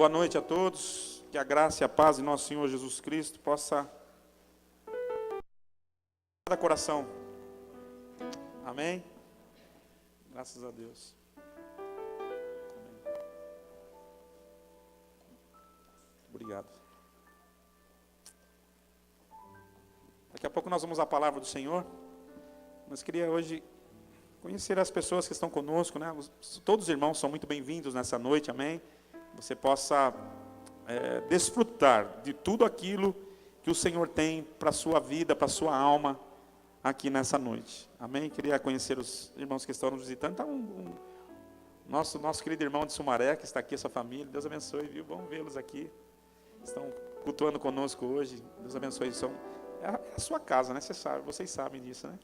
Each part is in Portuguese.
Boa noite a todos, que a graça e a paz de nosso Senhor Jesus Cristo possa cada coração. Amém? Graças a Deus. Amém. Obrigado. Daqui a pouco nós vamos à palavra do Senhor, mas queria hoje conhecer as pessoas que estão conosco, né? Todos os irmãos são muito bem-vindos nessa noite, amém? Você possa desfrutar de tudo aquilo que o Senhor tem para a sua vida, para a sua alma, aqui nessa noite, amém? Queria conhecer os irmãos que estão nos visitando. Tá nosso querido irmão de Sumaré, que está aqui, essa família, Deus abençoe, viu? Bom vê-los aqui, estão cultuando conosco hoje, Deus abençoe. É a sua casa, né? Vocês sabem disso, né?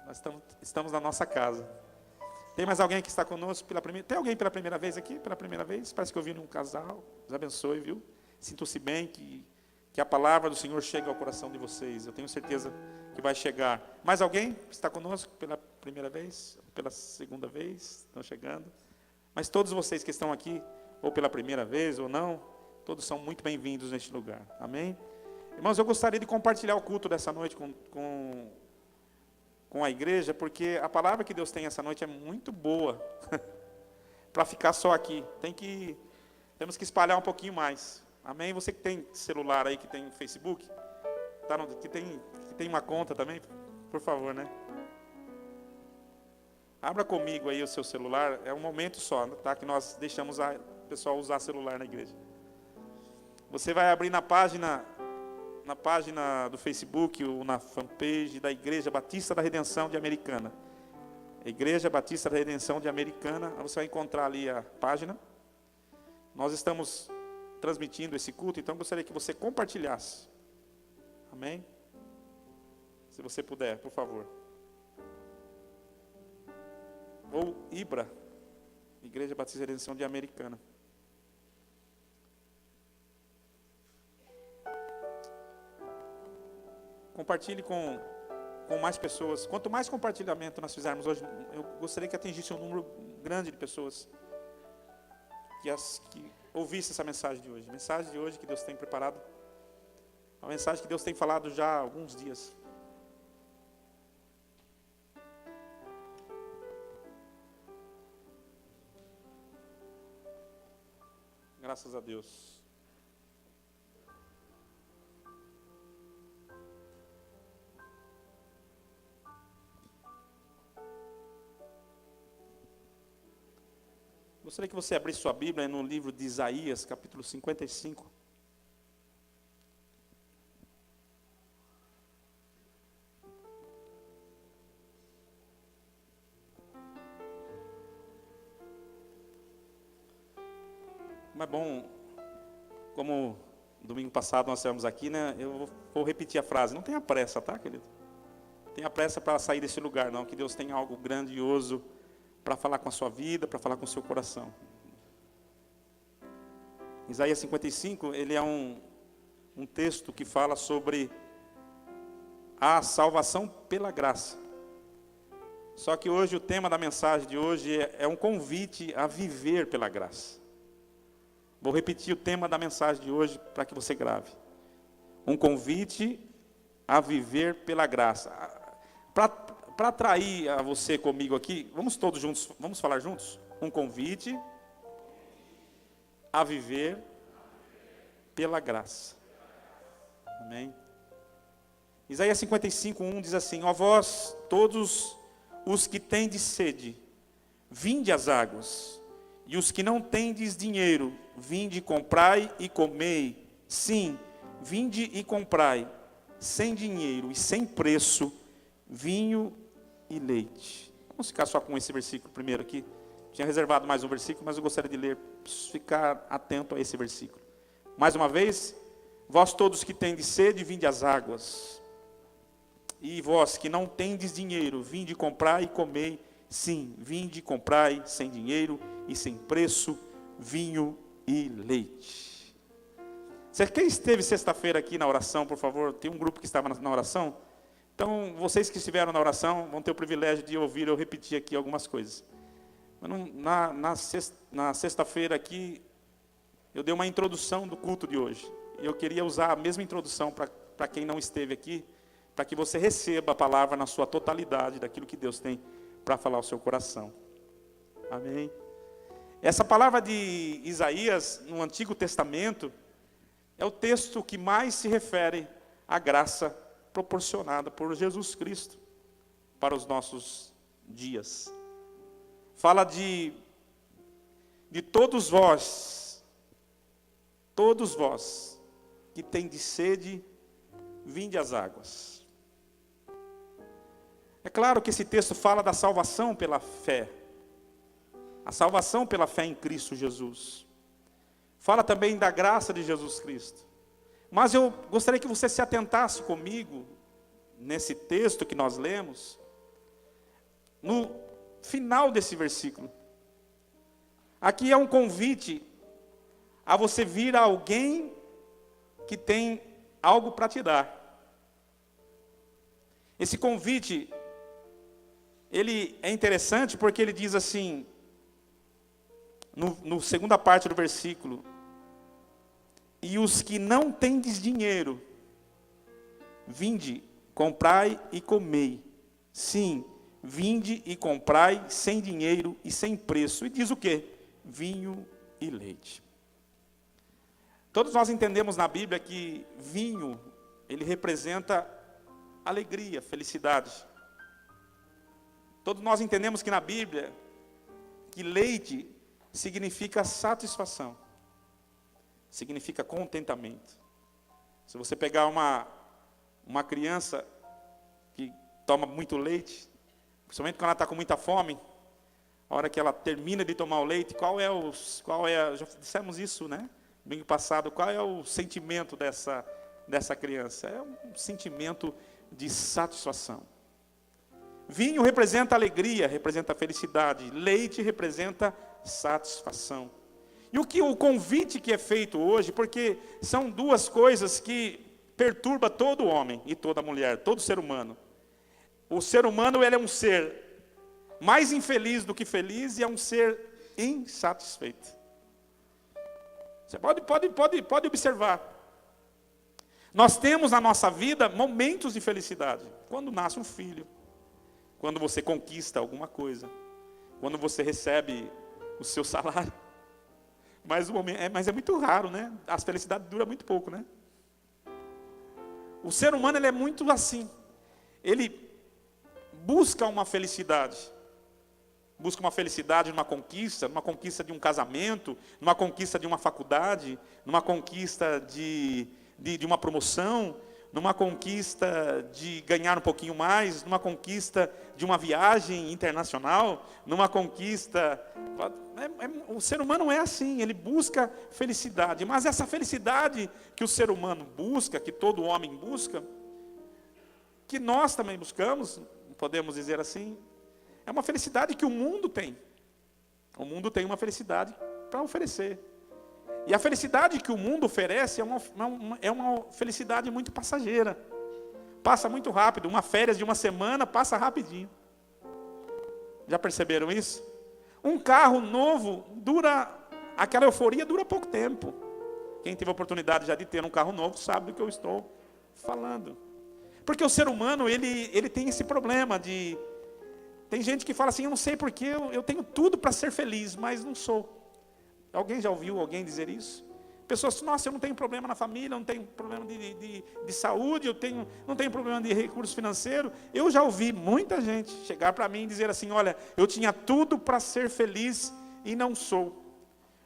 Nós estamos na nossa casa. Tem mais alguém que está conosco pela primeira? Tem alguém pela primeira vez aqui? Pela primeira vez? Parece que eu vi um casal. Deus abençoe, viu? Sintam-se bem que a palavra do Senhor chegue ao coração de vocês. Eu tenho certeza que vai chegar. Mais alguém está conosco pela primeira vez? Pela segunda vez? Estão chegando. Mas todos vocês que estão aqui, ou pela primeira vez ou não, todos são muito bem-vindos neste lugar. Amém? Irmãos, eu gostaria de compartilhar o culto dessa noite com a igreja, porque a palavra que Deus tem essa noite é muito boa para ficar só aqui. Temos que espalhar um pouquinho mais. Amém? Você que tem celular aí, que tem Facebook, que tem uma conta também, por favor, né? Abra comigo aí o seu celular, é um momento só, tá? Que nós deixamos o pessoal usar celular na igreja. Você vai abrir na página do Facebook ou na fanpage da Igreja Batista da Redenção de Americana. Igreja Batista da Redenção de Americana, você vai encontrar ali a página. Nós estamos transmitindo esse culto, então eu gostaria que você compartilhasse. Amém? Se você puder, por favor. Ou IBRA, Igreja Batista da Redenção de Americana. Compartilhe com mais pessoas. Quanto mais compartilhamento nós fizermos hoje, eu gostaria que atingisse um número grande de pessoas que ouvisse essa mensagem de hoje. A mensagem de hoje que Deus tem preparado. A mensagem que Deus tem falado já há alguns dias. Graças a Deus. Gostaria que você abrisse sua Bíblia no livro de Isaías, capítulo 55. Mas bom, como domingo passado nós estivemos aqui, né? Eu vou repetir a frase. Não tenha pressa, tá, querido? Não tenha pressa para sair desse lugar, não. Que Deus tem algo grandioso para falar com a sua vida, para falar com o seu coração. Isaías 55, ele é um texto que fala sobre a salvação pela graça. Só que hoje o tema da mensagem de hoje é um convite a viver pela graça. Vou repetir o tema da mensagem de hoje para que você grave. Um convite a viver pela graça. Para atrair a você comigo aqui, vamos todos juntos, vamos falar juntos? Um convite a viver pela graça. Amém? Isaías 55:1 diz assim: ó vós, todos os que tendes sede, vinde às águas, e os que não tendes dinheiro, vinde, comprai e comei. Sim, vinde e comprai, sem dinheiro e sem preço, vinho e leite. Vamos ficar só com esse versículo primeiro aqui. Tinha reservado mais um versículo, mas eu gostaria de ler, ficar atento a esse versículo. Mais uma vez, vós todos que tendes sede, vinde às águas. E vós que não tendes dinheiro, vinde comprar e comei. Sim, vinde comprai sem dinheiro e sem preço, vinho e leite. Quem esteve sexta-feira aqui na oração, por favor? Tem um grupo que estava na oração. Então, vocês que estiveram na oração vão ter o privilégio de ouvir eu repetir aqui algumas coisas. Na sexta-feira aqui, eu dei uma introdução do culto de hoje. E eu queria usar a mesma introdução para quem não esteve aqui, para que você receba a palavra na sua totalidade, daquilo que Deus tem para falar ao seu coração. Amém? Essa palavra de Isaías, no Antigo Testamento, é o texto que mais se refere à graça proporcionada por Jesus Cristo para os nossos dias. Fala de todos vós que tendes sede, vinde às águas. É claro que esse texto fala da salvação pela fé. A salvação pela fé em Cristo Jesus. Fala também da graça de Jesus Cristo. Mas eu gostaria que você se atentasse comigo, nesse texto que nós lemos, no final desse versículo. Aqui é um convite a você vir a alguém que tem algo para te dar. Esse convite, ele é interessante porque ele diz assim, no segunda parte do versículo: e os que não tendes dinheiro, vinde, comprai e comei. Sim, vinde e comprai sem dinheiro e sem preço. E diz o quê? Vinho e leite. Todos nós entendemos na Bíblia que vinho, ele representa alegria, felicidade. Todos nós entendemos que na Bíblia, que leite significa satisfação, significa contentamento. Se você pegar uma criança que toma muito leite, principalmente quando ela está com muita fome, a hora que ela termina de tomar o leite, já dissemos isso, né? Domingo passado, qual é o sentimento dessa criança? É um sentimento de satisfação. Vinho representa alegria, representa felicidade. Leite representa satisfação. E o convite que é feito hoje, porque são duas coisas que perturbam todo homem e toda mulher, todo ser humano. O ser humano, ele é um ser mais infeliz do que feliz e é um ser insatisfeito. Você pode observar. Nós temos na nossa vida momentos de felicidade. Quando nasce um filho, quando você conquista alguma coisa, quando você recebe o seu salário. Mas é muito raro, né? As felicidades duram muito pouco, né? O ser humano, ele é muito assim. Ele busca uma felicidade. Busca uma felicidade numa conquista de um casamento, numa conquista de uma faculdade, numa conquista de uma promoção, numa conquista de ganhar um pouquinho mais, numa conquista de uma viagem internacional, numa conquista... O ser humano é assim, ele busca felicidade, mas essa felicidade que o ser humano busca, que todo homem busca, que nós também buscamos, podemos dizer assim, é uma felicidade que o mundo tem. O mundo tem uma felicidade para oferecer. E a felicidade que o mundo oferece é uma felicidade muito passageira. Passa muito rápido. Uma férias de uma semana passa rapidinho. Já perceberam isso? Um carro novo aquela euforia dura pouco tempo. Quem teve a oportunidade já de ter um carro novo sabe do que eu estou falando. Porque o ser humano, ele tem esse problema de... Tem gente que fala assim, eu não sei porque eu tenho tudo para ser feliz, mas não sou. Alguém já ouviu alguém dizer isso? Pessoas, nossa, eu não tenho problema na família, eu não tenho problema de saúde, não tenho problema de recurso financeiro. Eu já ouvi muita gente chegar para mim e dizer assim, olha, eu tinha tudo para ser feliz e não sou.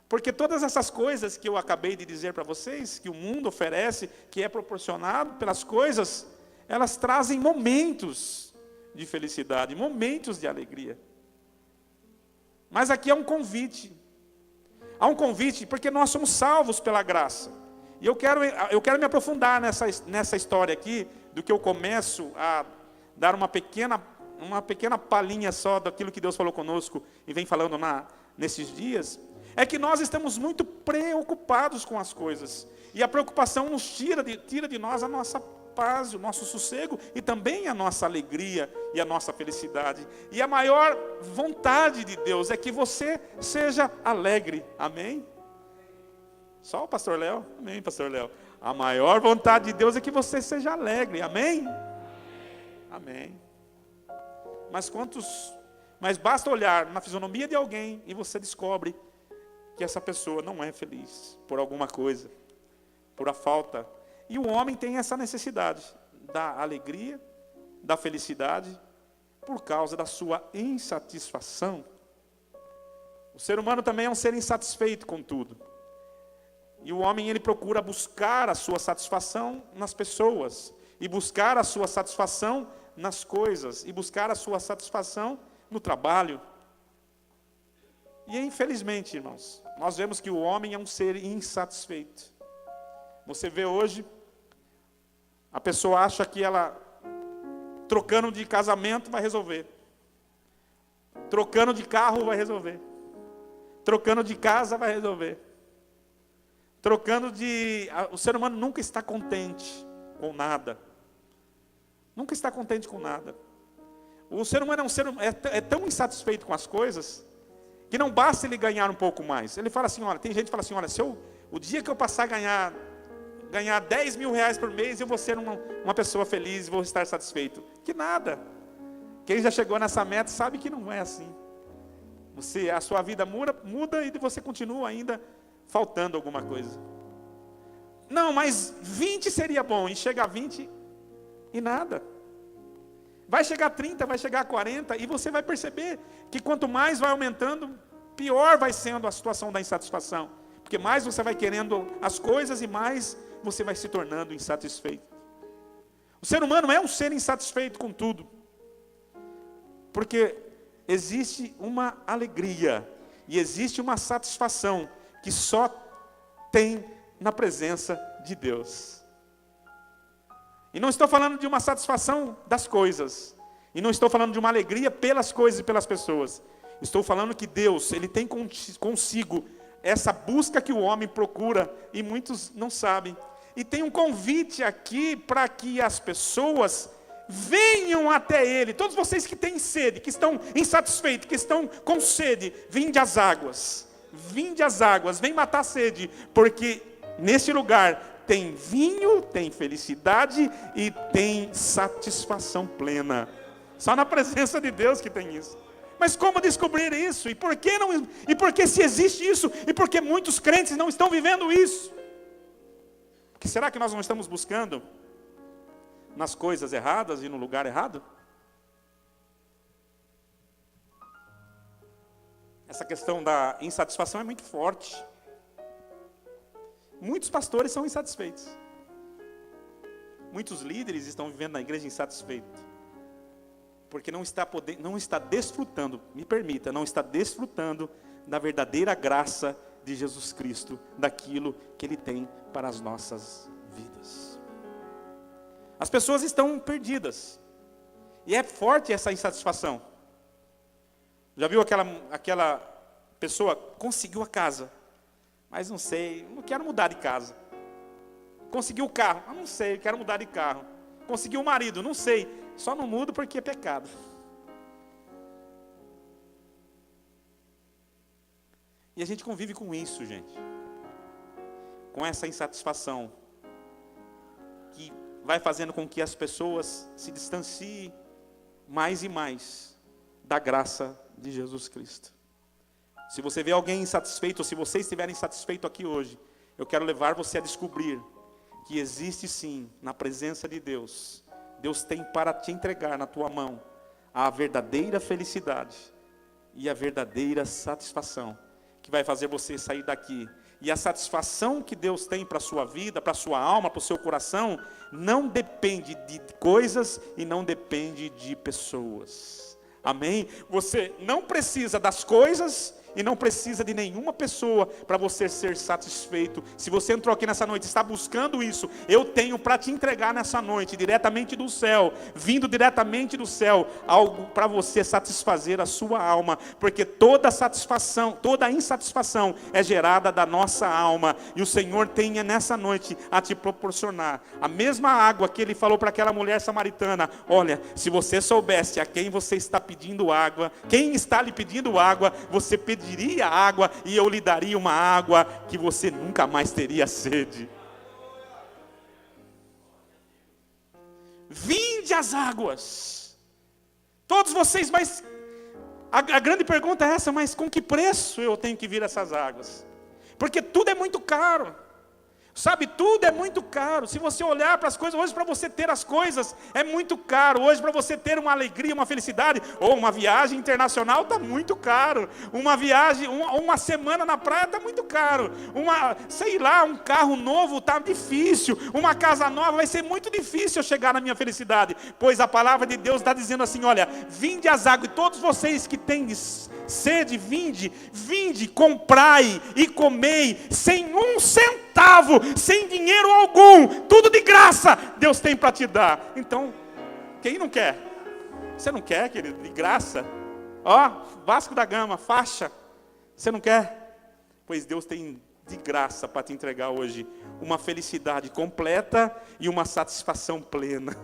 Porque todas essas coisas que eu acabei de dizer para vocês, que o mundo oferece, que é proporcionado pelas coisas, elas trazem momentos de felicidade, momentos de alegria. Mas aqui é um convite. Há um convite porque nós somos salvos pela graça. E eu quero me aprofundar nessa história aqui, do que eu começo a dar uma pequena palhinha só daquilo que Deus falou conosco e vem falando nesses dias. É que nós estamos muito preocupados com as coisas. E a preocupação nos tira de nós a nossa paz, o nosso sossego e também a nossa alegria e a nossa felicidade. E a maior vontade de Deus é que você seja alegre. Amém? Só o pastor Léo? Amém, pastor Léo. A maior vontade de Deus é que você seja alegre. Amém? Amém. Mas basta olhar na fisionomia de alguém e você descobre que essa pessoa não é feliz por alguma coisa, por a falta. E o homem tem essa necessidade da alegria, da felicidade, por causa da sua insatisfação. O ser humano também é um ser insatisfeito com tudo. E o homem, ele procura buscar a sua satisfação nas pessoas, e buscar a sua satisfação nas coisas, e buscar a sua satisfação no trabalho. E infelizmente, irmãos, nós vemos que o homem é um ser insatisfeito. Você vê hoje, a pessoa acha que ela, trocando de casamento, vai resolver. Trocando de carro, vai resolver. Trocando de casa, vai resolver. O ser humano nunca está contente com nada. Nunca está contente com nada. O ser humano é tão insatisfeito com as coisas, que não basta ele ganhar um pouco mais. Ele fala assim, olha, tem gente que fala assim, olha, o dia que eu passar a ganhar 10 mil reais por mês, eu vou ser uma pessoa feliz e vou estar satisfeito. Que nada. Quem já chegou nessa meta sabe que não é assim. A sua vida muda e você continua ainda faltando alguma coisa. Não, mas 20 seria bom, e chega a 20 e nada. Vai chegar a 30, vai chegar a 40, e você vai perceber que quanto mais vai aumentando, pior vai sendo a situação da insatisfação. Porque mais você vai querendo as coisas e mais você vai se tornando insatisfeito. O ser humano é um ser insatisfeito com tudo. Porque existe uma alegria e existe uma satisfação que só tem na presença de Deus. E não estou falando de uma satisfação das coisas. E não estou falando de uma alegria pelas coisas e pelas pessoas. Estou falando que Deus, Ele tem consigo essa busca que o homem procura e muitos não sabem. E tem um convite aqui para que as pessoas venham até Ele. Todos vocês que têm sede, que estão insatisfeitos, que estão com sede, vinde às águas. Vinde às águas, vem matar a sede, porque nesse lugar tem vinho, tem felicidade e tem satisfação plena. Só na presença de Deus que tem isso. Mas como descobrir isso? E por que não? E por que se existe isso? E por que muitos crentes não estão vivendo isso? Porque será que nós não estamos buscando nas coisas erradas e no lugar errado? Essa questão da insatisfação é muito forte. Muitos pastores são insatisfeitos. Muitos líderes estão vivendo na igreja insatisfeitos. Porque não está desfrutando, me permita, não está desfrutando da verdadeira graça de Jesus Cristo, daquilo que Ele tem para as nossas vidas. As pessoas estão perdidas. E é forte essa insatisfação. Já viu aquela pessoa conseguiu a casa, mas não sei, não quero mudar de casa. Conseguiu o carro, não sei, quero mudar de carro. Conseguiu o marido, não sei, só não mudo porque é pecado. E a gente convive com isso, gente. Com essa insatisfação que vai fazendo com que as pessoas se distanciem mais e mais da graça de Jesus Cristo. Se você vê alguém insatisfeito, ou se você estiver insatisfeito aqui hoje, eu quero levar você a descobrir que existe sim, na presença de Deus, Deus tem para te entregar na tua mão a verdadeira felicidade e a verdadeira satisfação, que vai fazer você sair daqui. E a satisfação que Deus tem para a sua vida, para a sua alma, para o seu coração, não depende de coisas e não depende de pessoas. Amém? Você não precisa das coisas e não precisa de nenhuma pessoa para você ser satisfeito. Se você entrou aqui nessa noite, está buscando isso, eu tenho para te entregar nessa noite, diretamente do céu, vindo diretamente do céu, algo para você satisfazer a sua alma, porque toda satisfação, toda insatisfação é gerada da nossa alma, e o Senhor tem nessa noite a te proporcionar a mesma água que Ele falou para aquela mulher samaritana. Olha, se você soubesse a quem você está pedindo água, quem está lhe pedindo água, você pediria pediria água e eu lhe daria uma água que você nunca mais teria sede. Vinde as águas. Todos vocês, mas a grande pergunta é essa, mas com que preço eu tenho que vir essas águas? Porque tudo é muito caro. Sabe, tudo é muito caro. Se você olhar para as coisas, hoje para você ter as coisas é muito caro. Hoje para você ter uma alegria, uma felicidade, ou uma viagem internacional está muito caro. Uma viagem, uma semana na praia está muito caro. Um carro novo está difícil. Uma casa nova vai ser muito difícil eu chegar na minha felicidade. Pois a palavra de Deus está dizendo assim, olha, vinde as águas, e todos vocês que têm sede, vinde, comprai e comei, sem um centavo, sem dinheiro algum, tudo de graça, Deus tem para te dar. Então, quem não quer? Você não quer, querido, de graça? Vasco da Gama, faixa, você não quer? Pois Deus tem de graça para te entregar hoje uma felicidade completa e uma satisfação plena.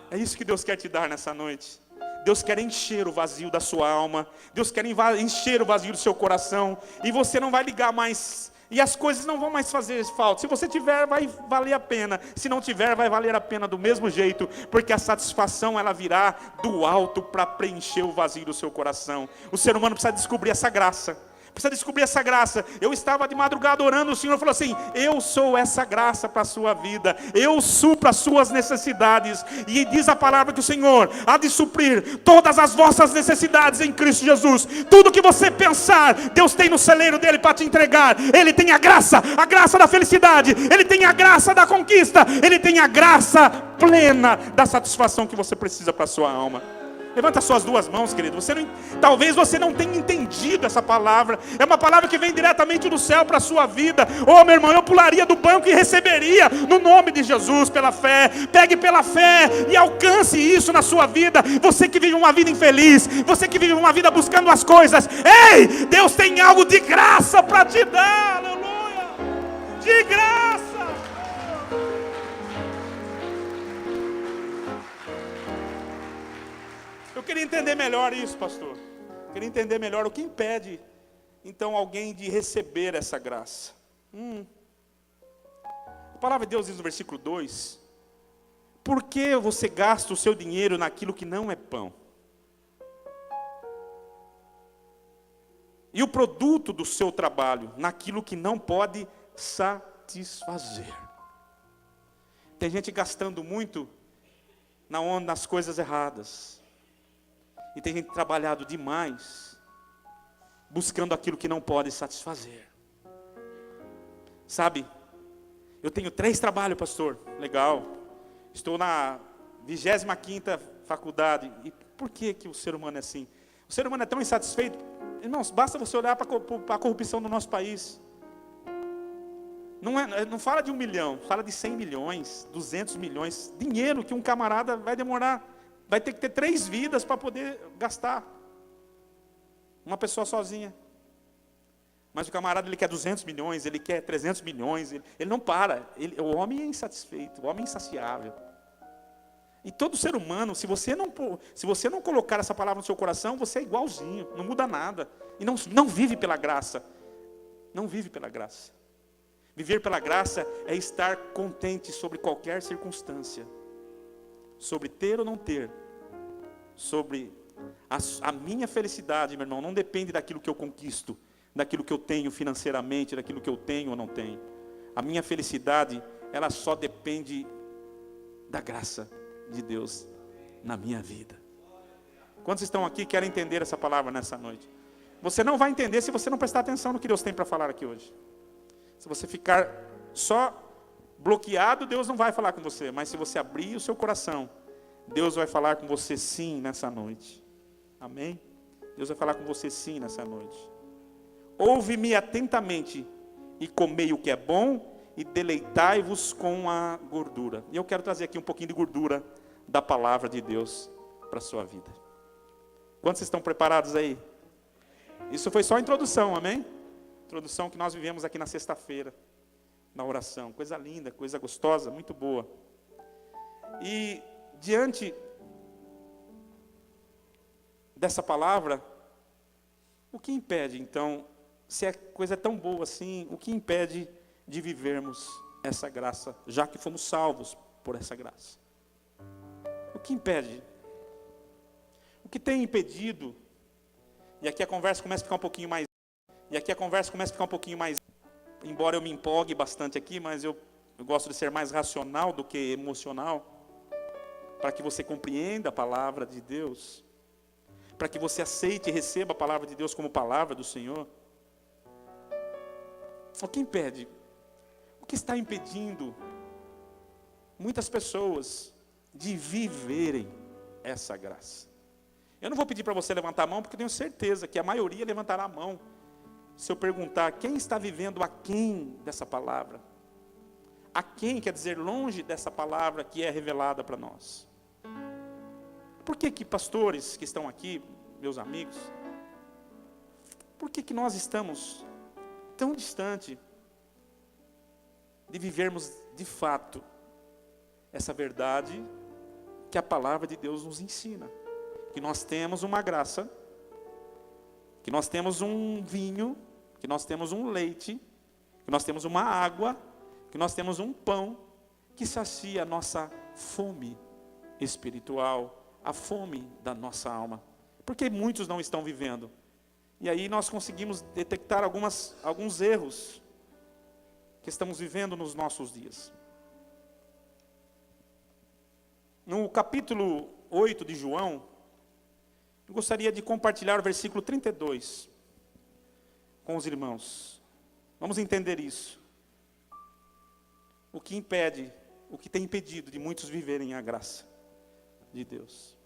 É isso que Deus quer te dar nessa noite. Deus quer encher o vazio da sua alma. Deus quer encher o vazio do seu coração. E você não vai ligar mais. E as coisas não vão mais fazer falta. Se você tiver, vai valer a pena. Se não tiver, vai valer a pena do mesmo jeito. Porque a satisfação, ela virá do alto para preencher o vazio do seu coração. O ser humano precisa descobrir essa graça. Precisa descobrir essa graça. Eu estava de madrugada orando, o Senhor falou assim, eu sou essa graça para a sua vida, eu supro as suas necessidades, e diz a palavra que o Senhor há de suprir todas as vossas necessidades em Cristo Jesus. Tudo que você pensar, Deus tem no celeiro dele para te entregar. Ele tem a graça da felicidade, Ele tem a graça da conquista, Ele tem a graça plena da satisfação que você precisa para a sua alma. Levanta suas duas mãos, querido. Talvez você não tenha entendido essa palavra. É uma palavra que vem diretamente do céu para a sua vida. Oh, meu irmão, eu pularia do banco e receberia no nome de Jesus, pela fé. Pegue pela fé e alcance isso na sua vida. Você que vive uma vida infeliz, você que vive uma vida buscando as coisas. Ei, Deus tem algo de graça para te dar. Aleluia! De graça! Eu queria entender melhor isso, pastor. Eu queria entender melhor o que impede, então, alguém de receber essa graça. A palavra de Deus diz no versículo 2: por que você gasta o seu dinheiro naquilo que não é pão? E o produto do seu trabalho naquilo que não pode satisfazer. Tem gente gastando muito nas coisas erradas. E tem gente trabalhado demais, buscando aquilo que não pode satisfazer. Sabe, eu tenho 3 trabalhos, pastor. Legal. Estou na 25ª faculdade. E por que o ser humano é assim? O ser humano é tão insatisfeito. Irmãos, basta você olhar para a corrupção do nosso país. Não fala de 1 milhão, fala de 100 milhões, 200 milhões. Dinheiro que um camarada vai ter que ter 3 vidas para poder gastar. Uma pessoa sozinha. Mas o camarada, ele quer 200 milhões, ele quer 300 milhões, ele não para. O homem é insatisfeito, o homem é insaciável. E todo ser humano, se você não colocar essa palavra no seu coração, você é igualzinho, não muda nada. E não vive pela graça. Não vive pela graça. Viver pela graça é estar contente sobre qualquer circunstância. Sobre ter ou não ter. Sobre a minha felicidade, meu irmão, não depende daquilo que eu conquisto, daquilo que eu tenho financeiramente, daquilo que eu tenho ou não tenho. A minha felicidade, ela só depende da graça de Deus na minha vida. Quantos estão aqui e querem entender essa palavra nessa noite? Você não vai entender se você não prestar atenção no que Deus tem para falar aqui hoje. Se você ficar só bloqueado, Deus não vai falar com você. Mas se você abrir o seu coração, Deus vai falar com você sim nessa noite. Amém? Deus vai falar com você sim nessa noite. Ouve-me atentamente e comei o que é bom e deleitai-vos com a gordura. E eu quero trazer aqui um pouquinho de gordura da palavra de Deus para a sua vida. Quantos estão preparados aí? Isso foi só a introdução, amém? Introdução que nós vivemos aqui na sexta-feira, na oração. Coisa linda, coisa gostosa, muito boa. E diante dessa palavra, O que impede, então, se a coisa é tão boa assim, o que impede de vivermos essa graça, já que fomos salvos por essa graça? O que impede? O que tem impedido? E aqui a conversa começa a ficar um pouquinho mais... Embora eu me empolgue bastante aqui, mas eu gosto de ser mais racional do que emocional, para que você compreenda a palavra de Deus, para que você aceite e receba a palavra de Deus como palavra do Senhor. O que impede? O que está impedindo muitas pessoas de viverem essa graça? Eu não vou pedir para você levantar a mão, porque eu tenho certeza que a maioria levantará a mão se eu perguntar quem está vivendo aquém dessa palavra. Aquém quer dizer longe dessa palavra que é revelada para nós. Por que pastores que estão aqui, meus amigos, por que nós estamos tão distante de vivermos de fato essa verdade que a palavra de Deus nos ensina? Que nós temos uma graça, que nós temos um vinho, que nós temos um leite, que nós temos uma água, que nós temos um pão que sacia a nossa fome espiritual, a fome da nossa alma. Porque muitos não estão vivendo. E aí nós conseguimos detectar alguns erros que estamos vivendo nos nossos dias. No capítulo 8 de João, eu gostaria de compartilhar o versículo 32 com os irmãos. Vamos entender isso. O que impede, o que tem impedido de muitos viverem a graça de Deus.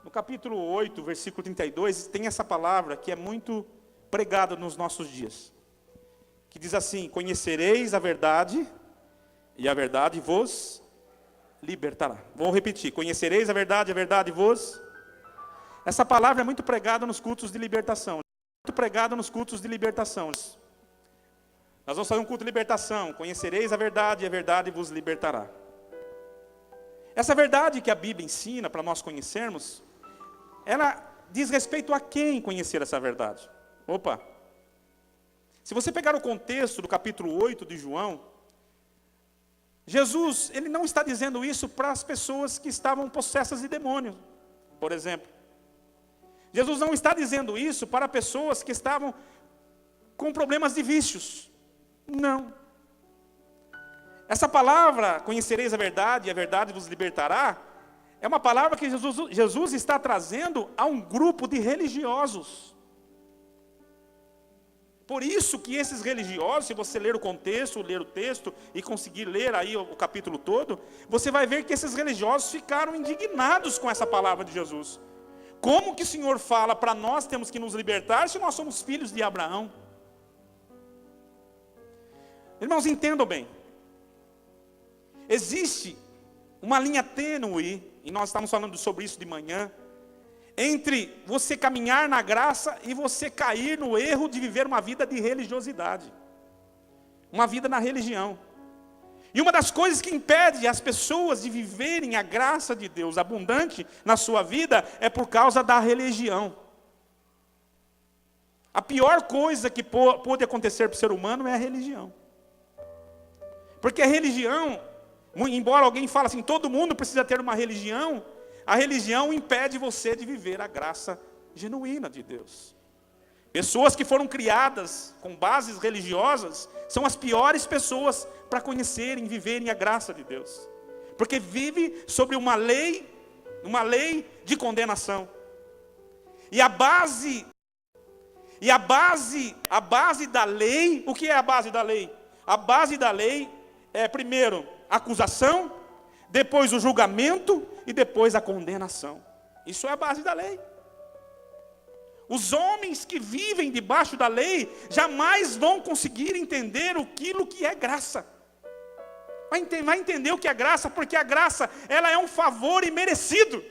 No capítulo 8, versículo 32, tem essa palavra que é muito pregada nos nossos dias. Que diz assim: conhecereis a verdade, e a verdade vos libertará. Vou repetir: conhecereis a verdade vos... Essa palavra é muito pregada nos cultos de libertação. Muito pregada nos cultos de libertação. Nós vamos fazer um culto de libertação. Conhecereis a verdade, e a verdade vos libertará. Essa verdade que a Bíblia ensina para nós conhecermos, ela diz respeito a quem conhecer essa verdade. Opa! Se você pegar o contexto do capítulo 8 de João, Jesus, ele não está dizendo isso para as pessoas que estavam possessas de demônios, por exemplo. Jesus não está dizendo isso para pessoas que estavam com problemas de vícios. Não. Essa palavra, conhecereis a verdade e a verdade vos libertará, é uma palavra que Jesus está trazendo a um grupo de religiosos. Por isso que esses religiosos, se você ler o contexto, ler o texto e conseguir ler aí o capítulo todo, você vai ver que esses religiosos ficaram indignados com essa palavra de Jesus. Como que o Senhor fala para nós temos que nos libertar se nós somos filhos de Abraão? Irmãos, entendam bem. Existe uma linha tênue, e nós estamos falando sobre isso de manhã, entre você caminhar na graça e você cair no erro de viver uma vida de religiosidade. Uma vida na religião. E uma das coisas que impede as pessoas de viverem a graça de Deus abundante na sua vida é por causa da religião. A pior coisa que pode acontecer para o ser humano é a religião. Porque a religião, embora alguém fale assim, todo mundo precisa ter uma religião, a religião impede você de viver a graça genuína de Deus. Pessoas que foram criadas com bases religiosas são as piores pessoas para conhecerem, viverem a graça de Deus. Porque vive sobre uma lei de condenação. E a base da lei, o que é a base da lei? A base da lei é primeiro a acusação, depois o julgamento e depois a condenação. Isso é a base da lei. Os homens que vivem debaixo da lei jamais vão conseguir entender aquilo que é graça. Vai entender o que é graça, porque a graça, ela é um favor imerecido.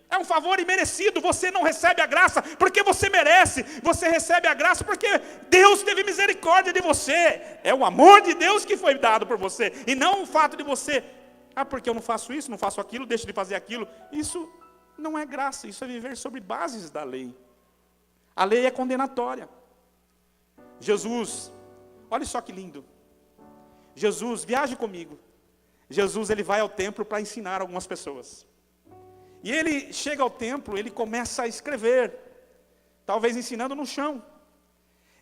É um favor imerecido. Você não recebe a graça porque você merece. Você recebe a graça porque Deus teve misericórdia de você. É o amor de Deus que foi dado por você. E não o fato de você, porque eu não faço isso, não faço aquilo, deixo de fazer aquilo. Isso não é graça, isso é viver sobre bases da lei. A lei é condenatória. Jesus, olha só que lindo. Jesus, viaje comigo. Jesus, ele vai ao templo para ensinar algumas pessoas. E ele chega ao templo, ele começa a escrever, talvez ensinando no chão.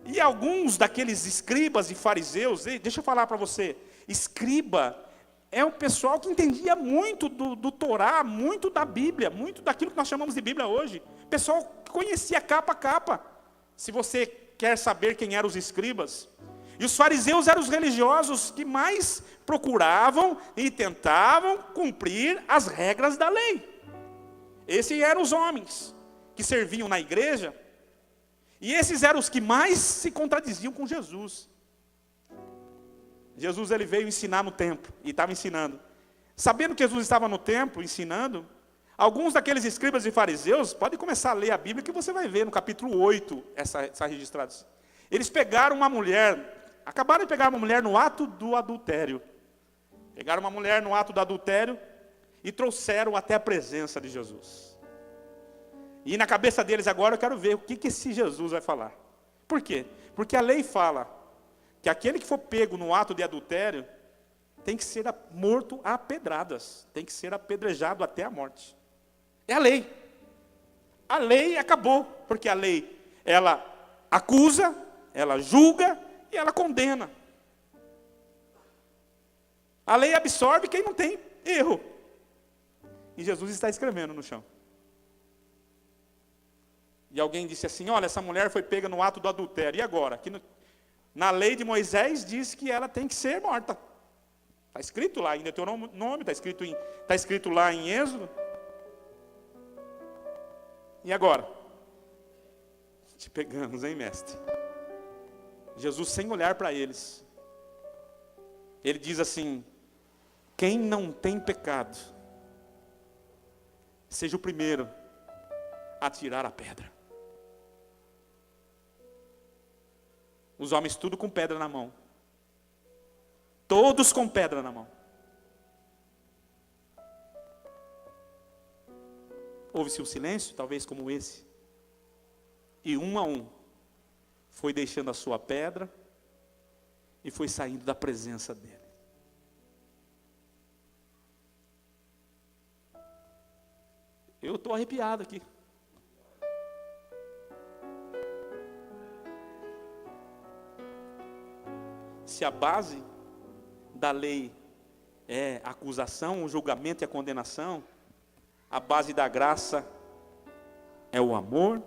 E alguns daqueles escribas e fariseus, deixa eu falar para você, escriba é um pessoal que entendia muito do Torá, muito da Bíblia, muito daquilo que nós chamamos de Bíblia hoje. Pessoal que conhecia capa a capa. Se você quer saber quem eram os escribas. E os fariseus eram os religiosos que mais procuravam e tentavam cumprir as regras da lei. Esses eram os homens que serviam na igreja. E esses eram os que mais se contradiziam com Jesus. Jesus, ele veio ensinar no templo, e estava ensinando. Sabendo que Jesus estava no templo ensinando, alguns daqueles escribas e fariseus, pode começar a ler a Bíblia, que você vai ver no capítulo 8, essa registrado. Eles pegaram uma mulher, acabaram de pegar uma mulher no ato do adultério. Pegaram uma mulher no ato do adultério, e trouxeram até a presença de Jesus. E na cabeça deles agora eu quero ver o que esse Jesus vai falar. Por quê? Porque a lei fala que aquele que for pego no ato de adultério tem que ser morto a pedradas, tem que ser apedrejado até a morte. É a lei. A lei acabou, porque a lei, ela acusa, ela julga e ela condena. A lei absorve quem não tem erro. E Jesus está escrevendo no chão. E alguém disse assim, olha, essa mulher foi pega no ato do adultério, e agora? Na lei de Moisés diz que ela tem que ser morta. Está escrito lá em Deuteronômio, está escrito lá em Êxodo. E agora? Te pegamos, hein, mestre? Jesus, sem olhar para eles, ele diz assim, quem não tem pecado, seja o primeiro a tirar a pedra. Os homens tudo com pedra na mão. Todos com pedra na mão. Houve-se um silêncio, talvez como esse. E um a um, foi deixando a sua pedra e foi saindo da presença dele. Eu estou arrepiado aqui. Se a base da lei é a acusação, o julgamento e a condenação, a base da graça é o amor,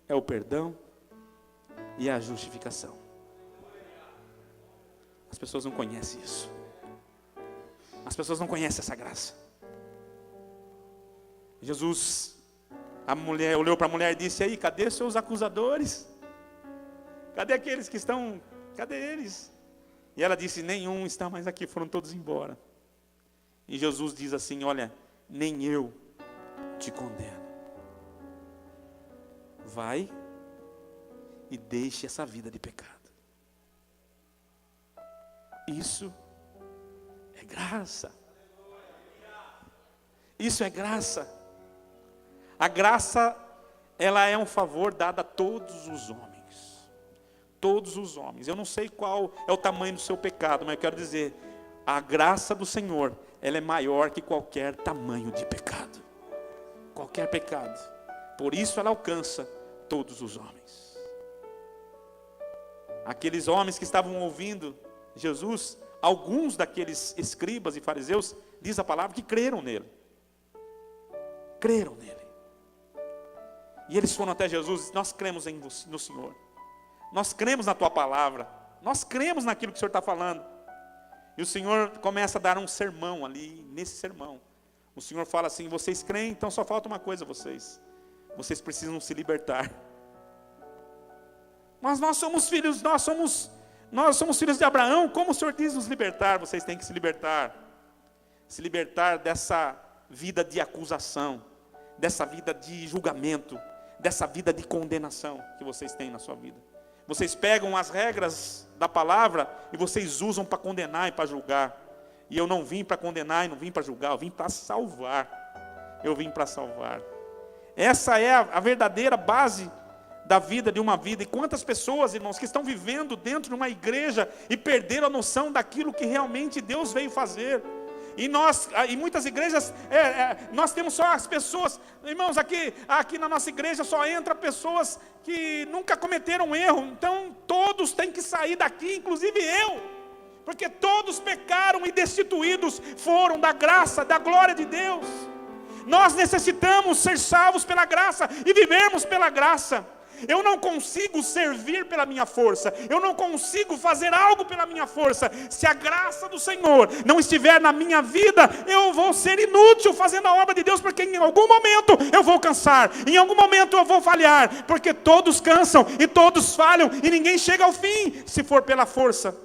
é o perdão e a justificação. As pessoas não conhecem isso. As pessoas não conhecem essa graça. Jesus, a mulher olhou para a mulher e disse, aí, cadê seus acusadores? Cadê aqueles que estão... Cadê eles? E ela disse, nenhum está mais aqui, foram todos embora. E Jesus diz assim, olha, nem eu te condeno. Vai e deixe essa vida de pecado. Isso é graça. Isso é graça. A graça, ela é um favor dado a todos os homens. Todos os homens. Eu não sei qual é o tamanho do seu pecado, mas eu quero dizer, a graça do Senhor, ela é maior que qualquer tamanho de pecado. Qualquer pecado. Por isso ela alcança todos os homens. Aqueles homens que estavam ouvindo Jesus, alguns daqueles escribas e fariseus, diz a palavra que creram nele. Creram nele. E eles foram até Jesus e disse, nós cremos no Senhor. Nós cremos na tua palavra. Nós cremos naquilo que o Senhor está falando. E o Senhor começa a dar um sermão ali, nesse sermão. O Senhor fala assim, vocês creem, então só falta uma coisa a vocês. Vocês precisam se libertar. Mas nós somos filhos de Abraão, como o Senhor diz nos libertar? Vocês têm que se libertar. Se libertar dessa vida de acusação, dessa vida de julgamento, dessa vida de condenação que vocês têm na sua vida. Vocês pegam as regras da palavra e vocês usam para condenar e para julgar. E eu não vim para condenar e não vim para julgar, eu vim para salvar. eu vim para salvar. Essa é a verdadeira base da vida, de uma vida. E quantas pessoas, irmãos, que estão vivendo dentro de uma igreja e perderam a noção daquilo que realmente Deus veio fazer. E nós, em muitas igrejas, nós temos só as pessoas, irmãos, aqui na nossa igreja só entra pessoas que nunca cometeram erro. Então todos têm que sair daqui, inclusive eu, porque todos pecaram e destituídos foram da graça, da glória de Deus. Nós necessitamos ser salvos pela graça e vivermos pela graça. Eu não consigo servir pela minha força, eu não consigo fazer algo pela minha força. Se a graça do Senhor não estiver na minha vida, eu vou ser inútil fazendo a obra de Deus, porque em algum momento eu vou cansar, em algum momento eu vou falhar, porque todos cansam e todos falham e ninguém chega ao fim, se for pela força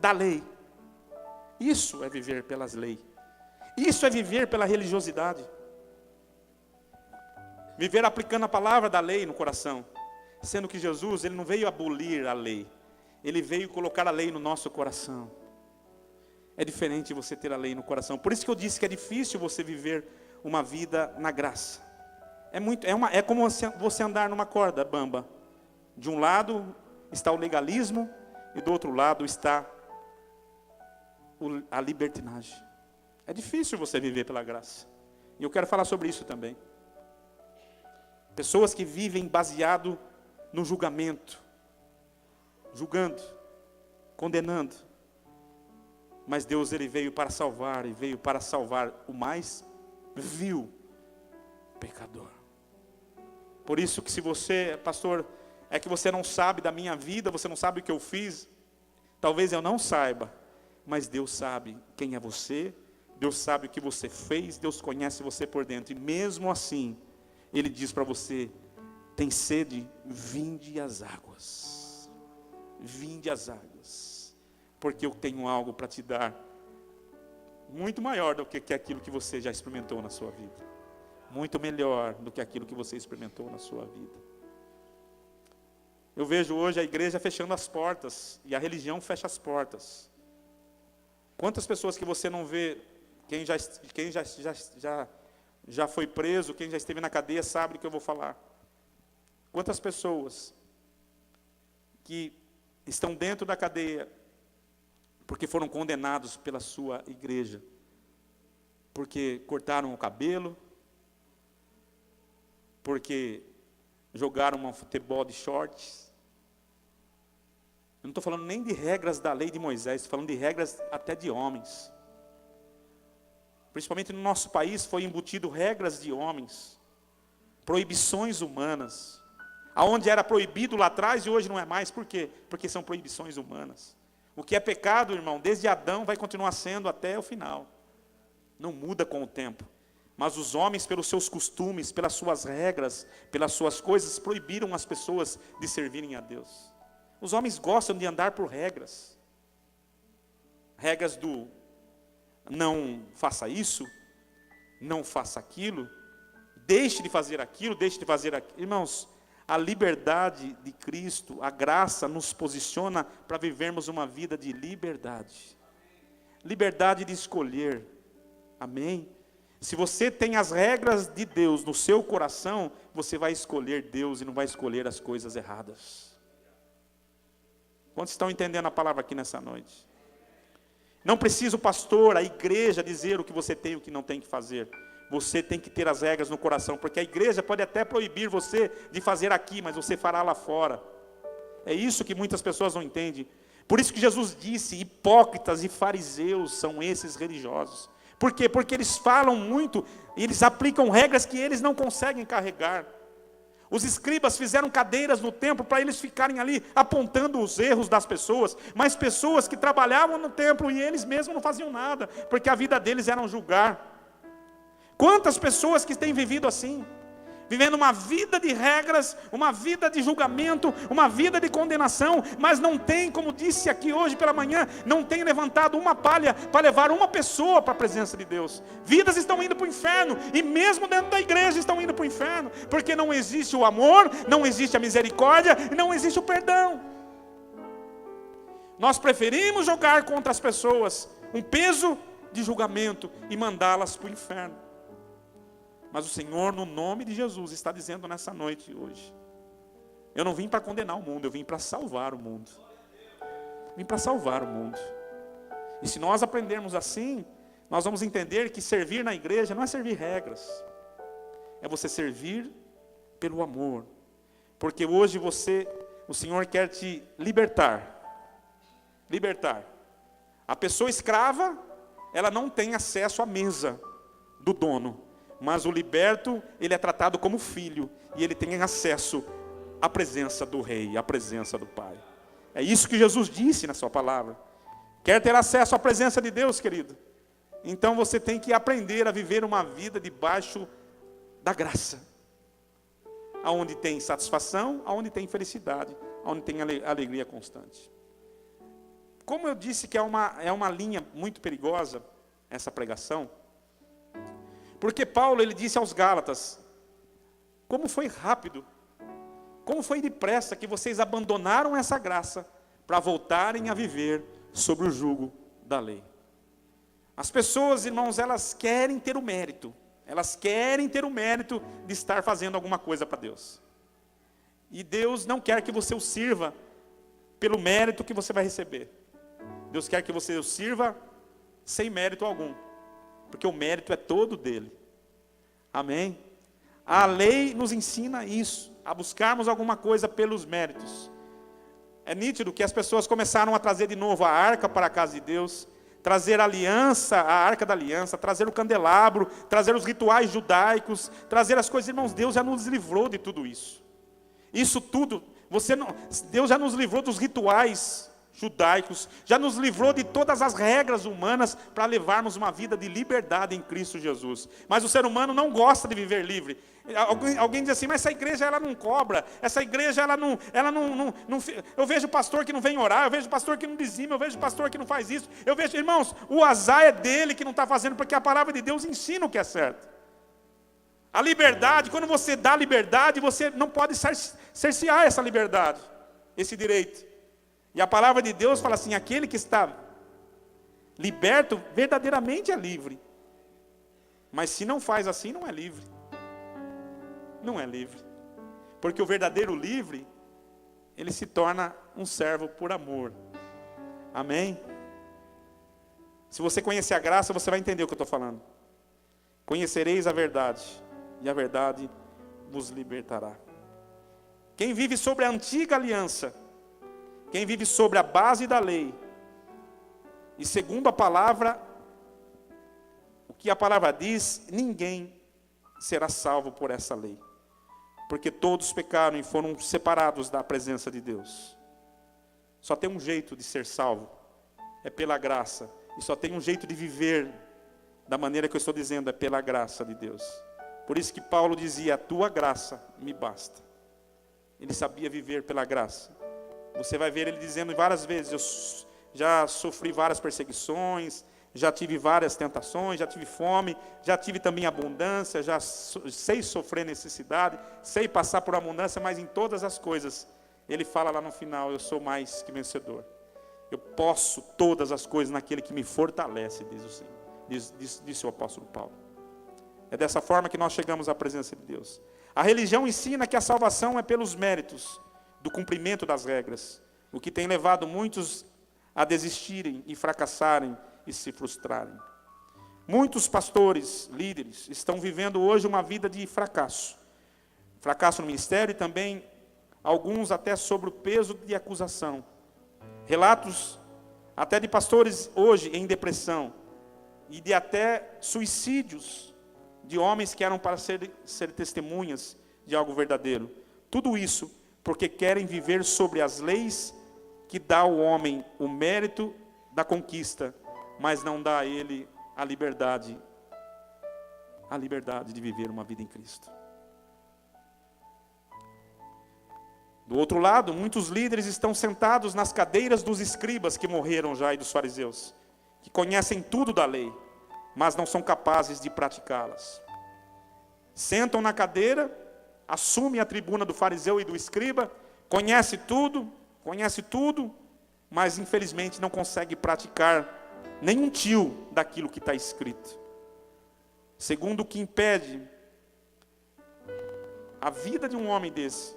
da lei. Isso é viver pelas leis, isso é viver pela religiosidade. Viver aplicando a palavra da lei no coração. Sendo que Jesus, Ele não veio abolir a lei. Ele veio colocar a lei no nosso coração. É diferente você ter a lei no coração. Por isso que eu disse que é difícil você viver uma vida na graça. É como você andar numa corda bamba. De um lado está o legalismo e do outro lado está a libertinagem. É difícil você viver pela graça. E eu quero falar sobre isso também. Pessoas que vivem baseado no julgamento, julgando, condenando. Mas Deus, Ele veio para salvar, e veio para salvar o mais vil pecador. Por isso que se você, pastor, é que você não sabe da minha vida, você não sabe o que eu fiz, talvez eu não saiba, mas Deus sabe quem é você, Deus sabe o que você fez, Deus conhece você por dentro, e mesmo assim, Ele diz para você: tem sede, vinde às águas. Vinde às águas. Porque eu tenho algo para te dar. Muito maior do que aquilo que você já experimentou na sua vida. Muito melhor do que aquilo que você experimentou na sua vida. Eu vejo hoje a igreja fechando as portas. E a religião fecha as portas. Quantas pessoas que você não vê, quem já foi preso, quem já esteve na cadeia sabe do que eu vou falar. Quantas pessoas que estão dentro da cadeia porque foram condenados pela sua igreja, porque cortaram o cabelo, porque jogaram um futebol de shorts. Eu não estou falando nem de regras da lei de Moisés, estou falando de regras até de homens. Principalmente no nosso país foi embutido regras de homens, proibições humanas, aonde era proibido lá atrás e hoje não é mais. Por quê? Porque são proibições humanas. O que é pecado, irmão, desde Adão vai continuar sendo até o final. Não muda com o tempo. Mas os homens, pelos seus costumes, pelas suas regras, pelas suas coisas, proibiram as pessoas de servirem a Deus. Os homens gostam de andar por regras. Regras do não faça isso, não faça aquilo, deixe de fazer aquilo, deixe de fazer aquilo. Irmãos, a liberdade de Cristo, a graça nos posiciona para vivermos uma vida de liberdade. Liberdade de escolher. Amém? Se você tem as regras de Deus no seu coração, você vai escolher Deus e não vai escolher as coisas erradas. Quantos estão entendendo a palavra aqui nessa noite? Não precisa o pastor, a igreja dizer o que você tem e o que não tem que fazer. Você tem que ter as regras no coração, porque a igreja pode até proibir você de fazer aqui, mas você fará lá fora. É isso que muitas pessoas não entendem. Por isso que Jesus disse: hipócritas e fariseus são esses religiosos. Por quê? Porque eles falam muito, e eles aplicam regras que eles não conseguem carregar. Os escribas fizeram cadeiras no templo para eles ficarem ali apontando os erros das pessoas, mas pessoas que trabalhavam no templo e eles mesmos não faziam nada, porque a vida deles era julgar. Quantas pessoas que têm vivido assim, vivendo uma vida de regras, uma vida de julgamento, uma vida de condenação, mas não tem, como disse aqui hoje pela manhã, não tem levantado uma palha para levar uma pessoa para a presença de Deus. Vidas estão indo para o inferno, e mesmo dentro da igreja estão indo para o inferno, porque não existe o amor, não existe a misericórdia, e não existe o perdão. Nós preferimos jogar contra as pessoas um peso de julgamento e mandá-las para o inferno. Mas o Senhor, no nome de Jesus, está dizendo nessa noite hoje: eu não vim para condenar o mundo, eu vim para salvar o mundo. Vim para salvar o mundo. E se nós aprendermos assim, nós vamos entender que servir na igreja não é servir regras. É você servir pelo amor. Porque hoje o Senhor quer te libertar. Libertar. A pessoa escrava, ela não tem acesso à mesa do dono. Mas o liberto, ele é tratado como filho. E ele tem acesso à presença do rei, à presença do Pai. É isso que Jesus disse na sua palavra. Quer ter acesso à presença de Deus, querido? Então você tem que aprender a viver uma vida debaixo da graça. Aonde tem satisfação, aonde tem felicidade, aonde tem alegria constante. Como eu disse que é uma linha muito perigosa, essa pregação, porque Paulo, ele disse aos Gálatas: como foi rápido, como foi depressa que vocês abandonaram essa graça para voltarem a viver sobre o jugo da lei. As pessoas, irmãos, elas querem ter o mérito. Elas querem ter o mérito de estar fazendo alguma coisa para Deus. E Deus não quer que você o sirva pelo mérito que você vai receber. Deus quer que você o sirva sem mérito algum. Porque o mérito é todo dele. Amém? A lei nos ensina isso, a buscarmos alguma coisa pelos méritos. É nítido que as pessoas começaram a trazer de novo a arca para a casa de Deus, trazer a aliança, a arca da aliança, trazer o candelabro, trazer os rituais judaicos, trazer as coisas. Irmãos, Deus já nos livrou de tudo isso. Isso tudo, Deus já nos livrou dos rituais judaicos, já nos livrou de todas as regras humanas para levarmos uma vida de liberdade em Cristo Jesus. Mas o ser humano não gosta de viver livre. Alguém diz assim: mas essa igreja ela não cobra, essa igreja ela não, eu vejo pastor que não vem orar, eu vejo pastor que não dizima, eu vejo pastor que não faz isso, eu vejo, irmãos, o azar é dele que não está fazendo, porque a palavra de Deus ensina o que é certo. A liberdade, quando você dá liberdade, você não pode cercear essa liberdade, esse direito. E a palavra de Deus fala assim: aquele que está liberto verdadeiramente é livre. Mas se não faz assim, não é livre. Não é livre. Porque o verdadeiro livre, ele se torna um servo por amor. Amém? Se você conhecer a graça, você vai entender o que eu estou falando. Conhecereis a verdade, e a verdade vos libertará. Quem vive sobre a antiga aliança, quem vive sobre a base da lei, e segundo a palavra, o que a palavra diz, ninguém será salvo por essa lei. Porque todos pecaram e foram separados da presença de Deus. Só tem um jeito de ser salvo, é pela graça. E só tem um jeito de viver da maneira que eu estou dizendo, é pela graça de Deus. Por isso que Paulo dizia: a tua graça me basta. Ele sabia viver pela graça. Você vai ver ele dizendo várias vezes: eu já sofri várias perseguições, já tive várias tentações, já tive fome, já tive também abundância, já sei sofrer necessidade, sei passar por abundância, mas em todas as coisas, ele fala lá no final: eu sou mais que vencedor. Eu posso todas as coisas naquele que me fortalece, diz o Senhor, disse o apóstolo Paulo. É dessa forma que nós chegamos à presença de Deus. A religião ensina que a salvação é pelos méritos do cumprimento das regras, o que tem levado muitos a desistirem e fracassarem e se frustrarem. Muitos pastores, líderes, estão vivendo hoje uma vida de fracasso. Fracasso no ministério e também alguns até sobre o peso de acusação. Relatos até de pastores hoje em depressão e de até suicídios de homens que eram para ser testemunhas de algo verdadeiro. Tudo isso porque querem viver sobre as leis que dá ao homem o mérito da conquista, mas não dá a ele a liberdade de viver uma vida em Cristo. Do outro lado, muitos líderes estão sentados nas cadeiras dos escribas que morreram já e dos fariseus, que conhecem tudo da lei, mas não são capazes de praticá-las. Sentam na cadeira, assumem a tribuna do fariseu e do escriba, conhece tudo, mas infelizmente não consegue praticar nenhum tio daquilo que está escrito. Segundo, o que impede a vida de um homem desse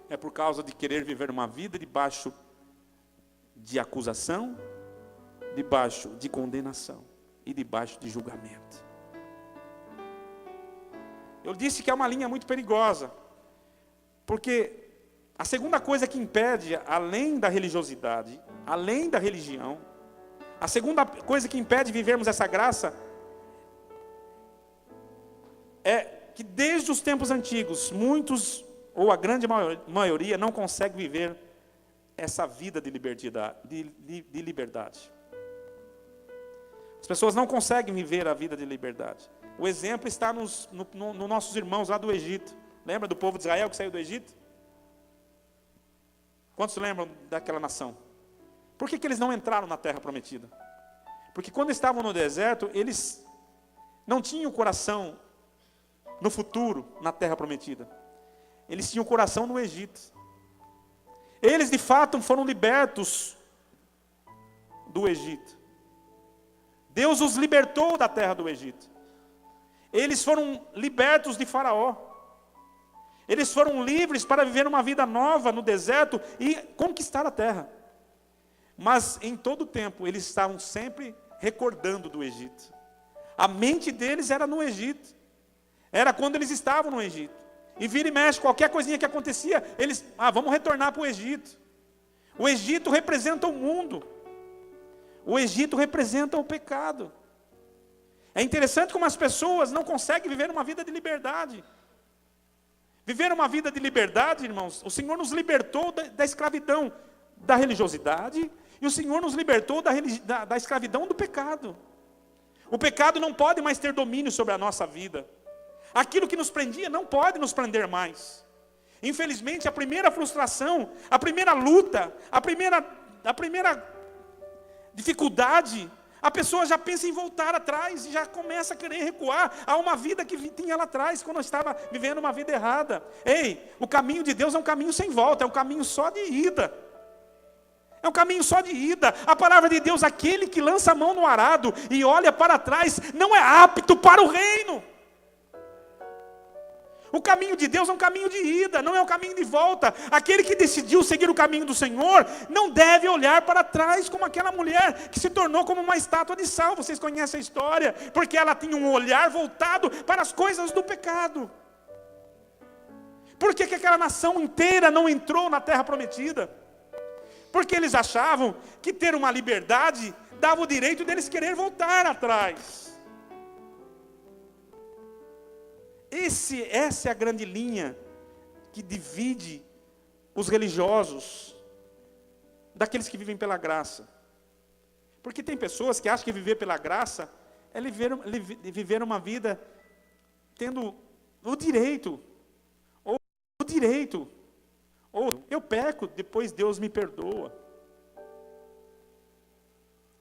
é por causa de querer viver uma vida debaixo de acusação, debaixo de condenação e debaixo de julgamento. Eu disse que é uma linha muito perigosa, porque a segunda coisa que impede, além da religiosidade, além da religião, a segunda coisa que impede vivermos essa graça é que desde os tempos antigos, muitos, ou a grande maioria, não consegue viver essa vida de liberdade. As pessoas não conseguem viver a vida de liberdade. O exemplo está nos nossos irmãos lá do Egito. Lembra do povo de Israel que saiu do Egito? Quantos lembram daquela nação? Por que eles não entraram na terra prometida? Porque quando estavam no deserto, eles não tinham o coração no futuro, na terra prometida. Eles tinham o coração no Egito. Eles de fato foram libertos do Egito. Deus os libertou da terra do Egito. Eles foram libertos de Faraó. Eles foram livres para viver uma vida nova no deserto e conquistar a terra. Mas em todo o tempo eles estavam sempre recordando do Egito. A mente deles era no Egito. Era quando eles estavam no Egito. E vira e mexe, qualquer coisinha que acontecia, eles, vamos retornar para o Egito. O Egito representa o mundo. O Egito representa o pecado. É interessante como as pessoas não conseguem viver uma vida de liberdade. Viver uma vida de liberdade, irmãos, o Senhor nos libertou da escravidão da religiosidade, e o Senhor nos libertou da escravidão do pecado. O pecado não pode mais ter domínio sobre a nossa vida. Aquilo que nos prendia não pode nos prender mais. Infelizmente, a primeira frustração, a primeira luta, a primeira dificuldade, a pessoa já pensa em voltar atrás e já começa a querer recuar a uma vida que tinha lá atrás, quando estava vivendo uma vida errada. Ei, o caminho de Deus é um caminho sem volta, é um caminho só de ida. É um caminho só de ida. A palavra de Deus, aquele que lança a mão no arado e olha para trás, não é apto para o reino. O caminho de Deus é um caminho de ida, não é um caminho de volta. Aquele que decidiu seguir o caminho do Senhor, não deve olhar para trás como aquela mulher que se tornou como uma estátua de sal. Vocês conhecem a história? Porque ela tinha um olhar voltado para as coisas do pecado. Por que aquela nação inteira não entrou na terra prometida? Porque eles achavam que ter uma liberdade dava o direito deles querer voltar atrás. Essa é a grande linha que divide os religiosos daqueles que vivem pela graça. Porque tem pessoas que acham que viver pela graça é viver uma vida tendo o direito, ou eu peco, depois Deus me perdoa.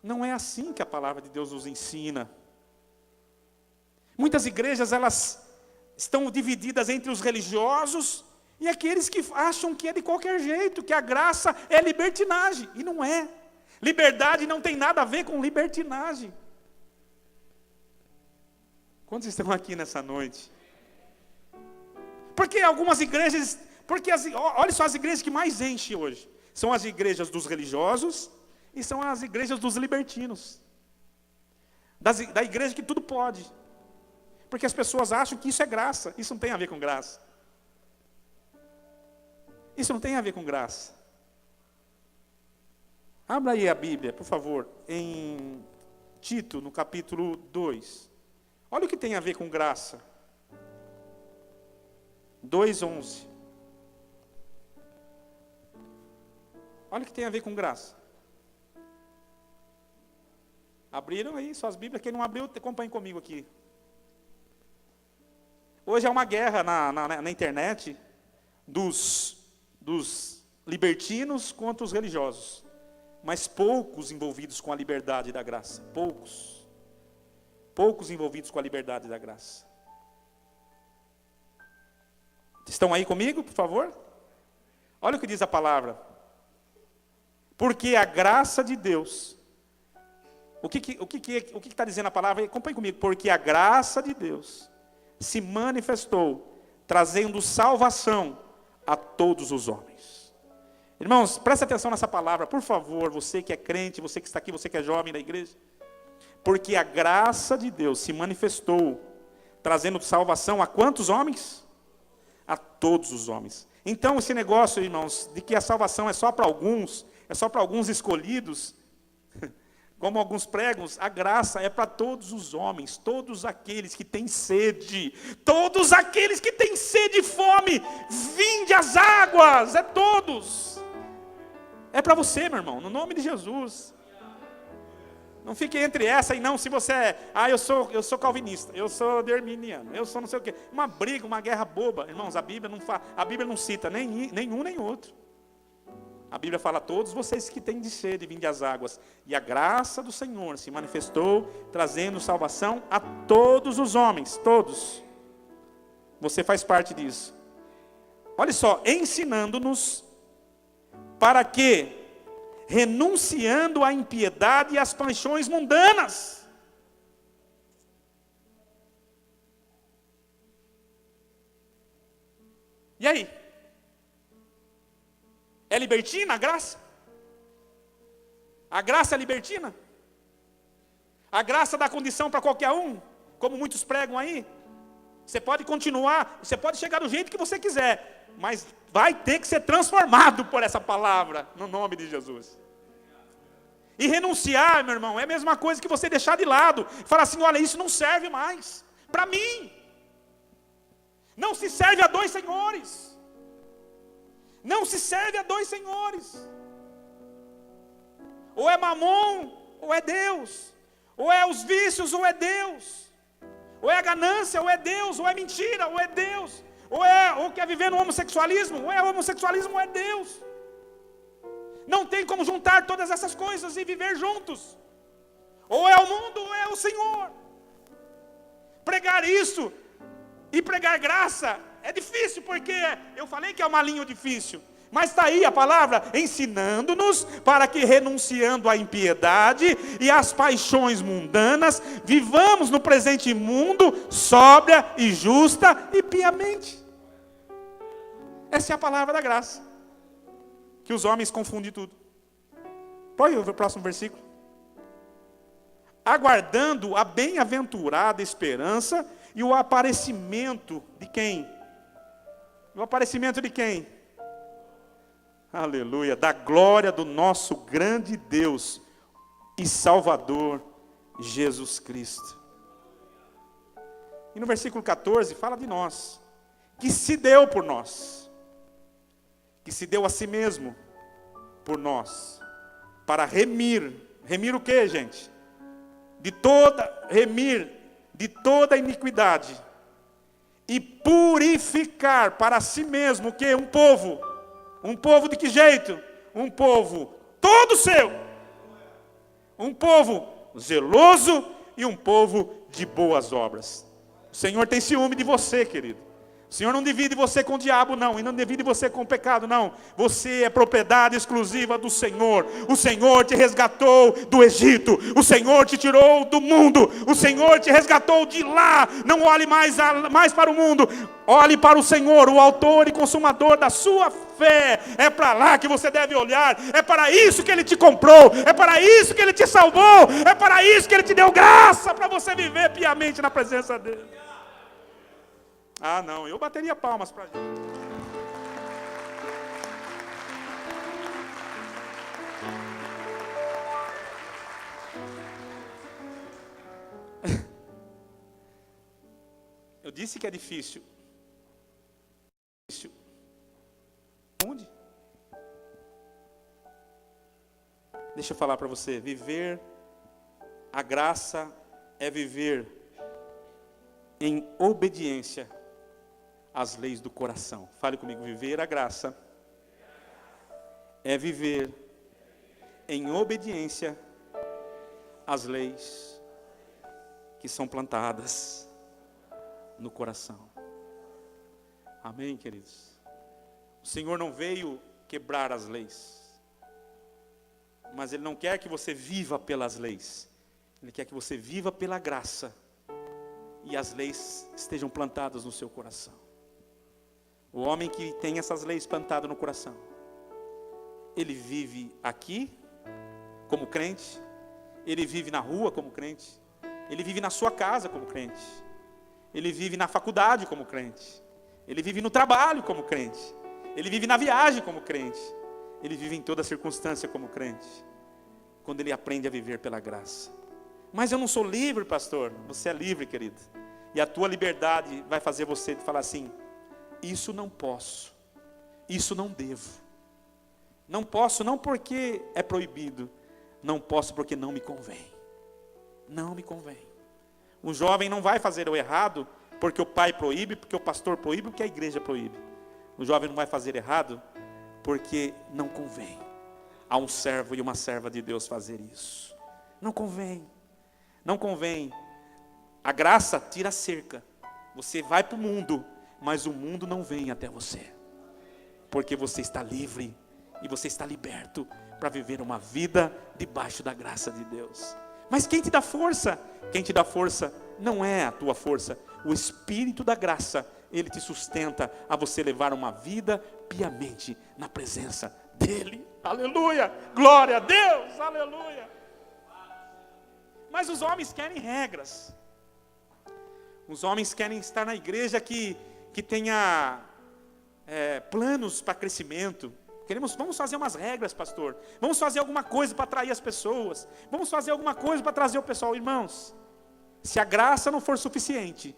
Não é assim que a palavra de Deus nos ensina. Muitas igrejas, elas estão divididas entre os religiosos e aqueles que acham que é de qualquer jeito, que a graça é libertinagem. E não é. Liberdade não tem nada a ver com libertinagem. Quantos estão aqui nessa noite? Porque algumas igrejas, olha só as igrejas que mais enchem hoje. São as igrejas dos religiosos e são as igrejas dos libertinos. Da igreja que tudo pode. Porque as pessoas acham que isso é graça. Isso não tem a ver com graça. Isso não tem a ver com graça. Abra aí a Bíblia, por favor, em Tito, no capítulo 2. Olha o que tem a ver com graça. 2:11. Olha o que tem a ver com graça. Abriram aí suas Bíblias? Quem não abriu, acompanhe comigo aqui. Hoje é uma guerra na internet dos libertinos contra os religiosos. Mas poucos envolvidos com a liberdade da graça. Poucos. Poucos envolvidos com a liberdade da graça. Estão aí comigo, por favor? Olha o que diz a palavra. Porque a graça de Deus. O que está dizendo a palavra? Acompanhe comigo. Porque a graça de Deus se manifestou, trazendo salvação a todos os homens. Irmãos, preste atenção nessa palavra, por favor, você que é crente, você que está aqui, você que é jovem da igreja. Porque a graça de Deus se manifestou, trazendo salvação a quantos homens? A todos os homens. Então esse negócio, irmãos, de que a salvação é só para alguns, é só para alguns escolhidos, como alguns pregam, a graça é para todos os homens, todos aqueles que têm sede, todos aqueles que têm sede e fome, vinde às águas, é todos. É para você, meu irmão, no nome de Jesus. Não fique entre essa e não, se você é, eu sou calvinista, eu sou arminiano, eu sou não sei o quê. Uma briga, uma guerra boba. Irmãos, a Bíblia não cita nem um nem outro. A Bíblia fala a todos vocês que têm de sede, vinde às águas. E a graça do Senhor se manifestou, trazendo salvação a todos os homens, todos. Você faz parte disso. Olha só, ensinando-nos para que, renunciando à impiedade e às paixões mundanas. E aí? É libertina a graça? A graça é libertina? A graça dá condição para qualquer um? Como muitos pregam aí? Você pode continuar, você pode chegar do jeito que você quiser, mas vai ter que ser transformado por essa palavra, no nome de Jesus. E renunciar, meu irmão, é a mesma coisa que você deixar de lado. Falar assim, olha, isso não serve mais para mim. Não se serve a dois senhores. Não se serve a dois senhores. Ou é mamon, ou é Deus. Ou é os vícios, ou é Deus. Ou é a ganância, ou é Deus. Ou é mentira, ou é Deus. Ou quer viver no homossexualismo, ou é homossexualismo, ou é Deus. Não tem como juntar todas essas coisas e viver juntos. Ou é o mundo, ou é o Senhor. Pregar isso e pregar graça é difícil, porque eu falei que é um malinho difícil. Mas está aí a palavra, ensinando-nos para que, renunciando à impiedade e às paixões mundanas, vivamos no presente mundo sóbria e justa e piamente. Essa é a palavra da graça. Que os homens confundem tudo. Põe o próximo versículo. Aguardando a bem-aventurada esperança e o aparecimento de quem? O aparecimento de quem? Aleluia, da glória do nosso grande Deus e Salvador Jesus Cristo. E no versículo 14 fala de nós, que se deu por nós, que se deu a si mesmo por nós, para remir o que, gente? Remir de toda iniquidade e purificar para si mesmo o que? Um povo de que jeito? Um povo todo seu, um povo zeloso e um povo de boas obras. O Senhor tem ciúme de você, querido. O Senhor não divide você com o diabo, não. E não divide você com o pecado, não. Você é propriedade exclusiva do Senhor. O Senhor te resgatou do Egito. O Senhor te tirou do mundo. O Senhor te resgatou de lá. Não olhe mais para o mundo. Olhe para o Senhor, o autor e consumador da sua fé. É para lá que você deve olhar. É para isso que Ele te comprou. É para isso que Ele te salvou. É para isso que Ele te deu graça, para você viver piamente na presença dEle. Ah, não, eu bateria palmas para gente. Eu disse que é difícil. Onde? Deixa eu falar para você, viver a graça é viver em obediência às leis do coração. Fale comigo, viver a graça é viver em obediência às leis que são plantadas no coração. Amém, queridos? O Senhor não veio quebrar as leis, mas Ele não quer que você viva pelas leis. Ele quer que você viva pela graça e as leis estejam plantadas no seu coração. O homem que tem essas leis plantadas no coração, ele vive aqui como crente, ele vive na rua como crente, ele vive na sua casa como crente, ele vive na faculdade como crente, ele vive no trabalho como crente, ele vive na viagem como crente, ele vive em toda circunstância como crente, quando ele aprende a viver pela graça. Mas eu não sou livre, pastor. Você é livre, querido. E a tua liberdade vai fazer você falar assim: isso não posso, isso não devo. Não posso não porque é proibido, não posso porque não me convém. Não me convém. O jovem não vai fazer o errado porque o pai proíbe, porque o pastor proíbe, porque a igreja proíbe. O jovem não vai fazer errado porque não convém a um servo e uma serva de Deus fazer isso. Não convém. Não convém. A graça tira a cerca. Você vai para o mundo, mas o mundo não vem até você. Porque você está livre e você está liberto para viver uma vida debaixo da graça de Deus. Mas quem te dá força? Quem te dá força não é a tua força. O Espírito da graça, ele te sustenta a você levar uma vida piamente na presença dele. Aleluia! Glória a Deus! Aleluia! Mas os homens querem regras. Os homens querem estar na igreja que tenha planos para crescimento. Vamos fazer umas regras, pastor. Vamos fazer alguma coisa para atrair as pessoas. Vamos fazer alguma coisa para trazer o pessoal. Irmãos, se a graça não for suficiente,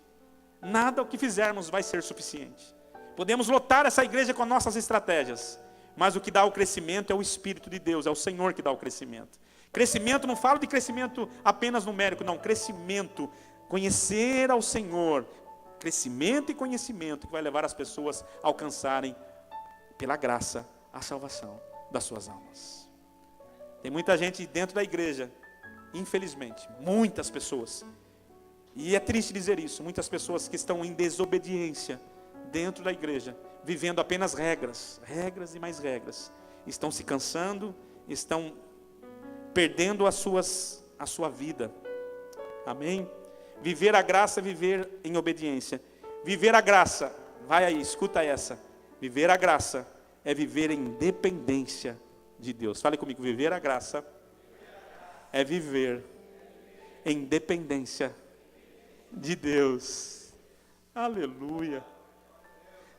nada o que fizermos vai ser suficiente. Podemos lotar essa igreja com nossas estratégias, mas o que dá o crescimento é o Espírito de Deus, é o Senhor que dá o crescimento. Crescimento, não falo de crescimento apenas numérico, não. Crescimento, conhecer ao Senhor. Crescimento e conhecimento que vai levar as pessoas a alcançarem, pela graça, a salvação das suas almas. Tem muita gente dentro da igreja, infelizmente, muitas pessoas, e é triste dizer isso, muitas pessoas que estão em desobediência dentro da igreja, vivendo apenas regras, regras e mais regras, estão se cansando, estão perdendo a sua vida. Amém? Viver a graça é viver em obediência. Viver a graça, vai aí, escuta essa. Viver a graça é viver em dependência de Deus. Fale comigo, viver a graça é viver em dependência de Deus. Aleluia.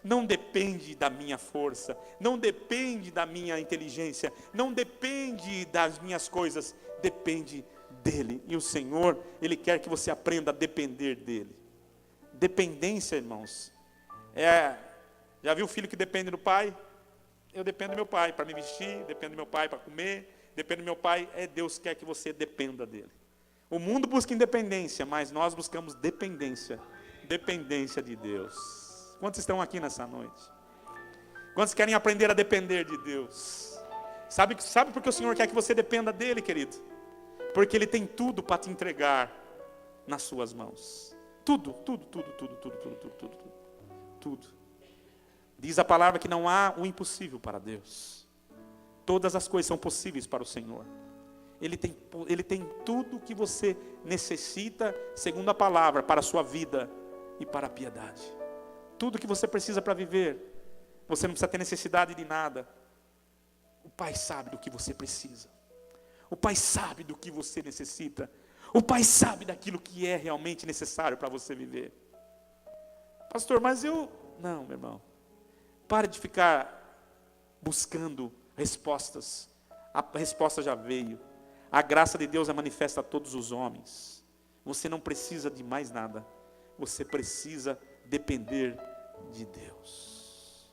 Não depende da minha força, não depende da minha inteligência, não depende das minhas coisas, depende dele. E o Senhor, Ele quer que você aprenda a depender dele. Dependência, irmãos, já viu o filho que depende do pai? Eu dependo do meu pai para me vestir, dependo do meu pai para comer, dependo do meu pai. Deus quer que você dependa dele. O mundo busca independência, mas nós buscamos dependência de Deus. Quantos estão aqui nessa noite? Quantos querem aprender a depender de Deus? Sabe por que o Senhor quer que você dependa dele, querido? Porque Ele tem tudo para te entregar nas suas mãos. Tudo. Diz a palavra que não há o impossível para Deus. Todas as coisas são possíveis para o Senhor. Ele tem tudo o que você necessita, segundo a palavra, para a sua vida e para a piedade. Tudo que você precisa para viver. Você não precisa ter necessidade de nada. O Pai sabe do que você precisa. O Pai sabe do que você necessita. O Pai sabe daquilo que é realmente necessário para você viver. Pastor, mas não, meu irmão. Pare de ficar buscando respostas. A resposta já veio. A graça de Deus é manifesta a todos os homens. Você não precisa de mais nada. Você precisa depender de Deus.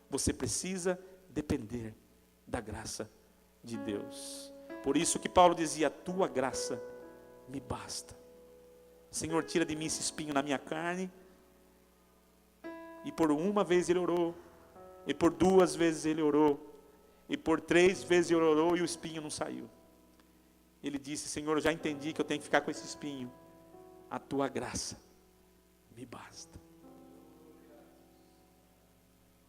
Você precisa depender da graça de Deus. Por isso que Paulo dizia: a tua graça me basta. Senhor, tira de mim esse espinho na minha carne. E por uma vez ele orou, e por 2 vezes ele orou, e por 3 vezes ele orou e o espinho não saiu. Ele disse: Senhor, eu já entendi que eu tenho que ficar com esse espinho. A tua graça me basta.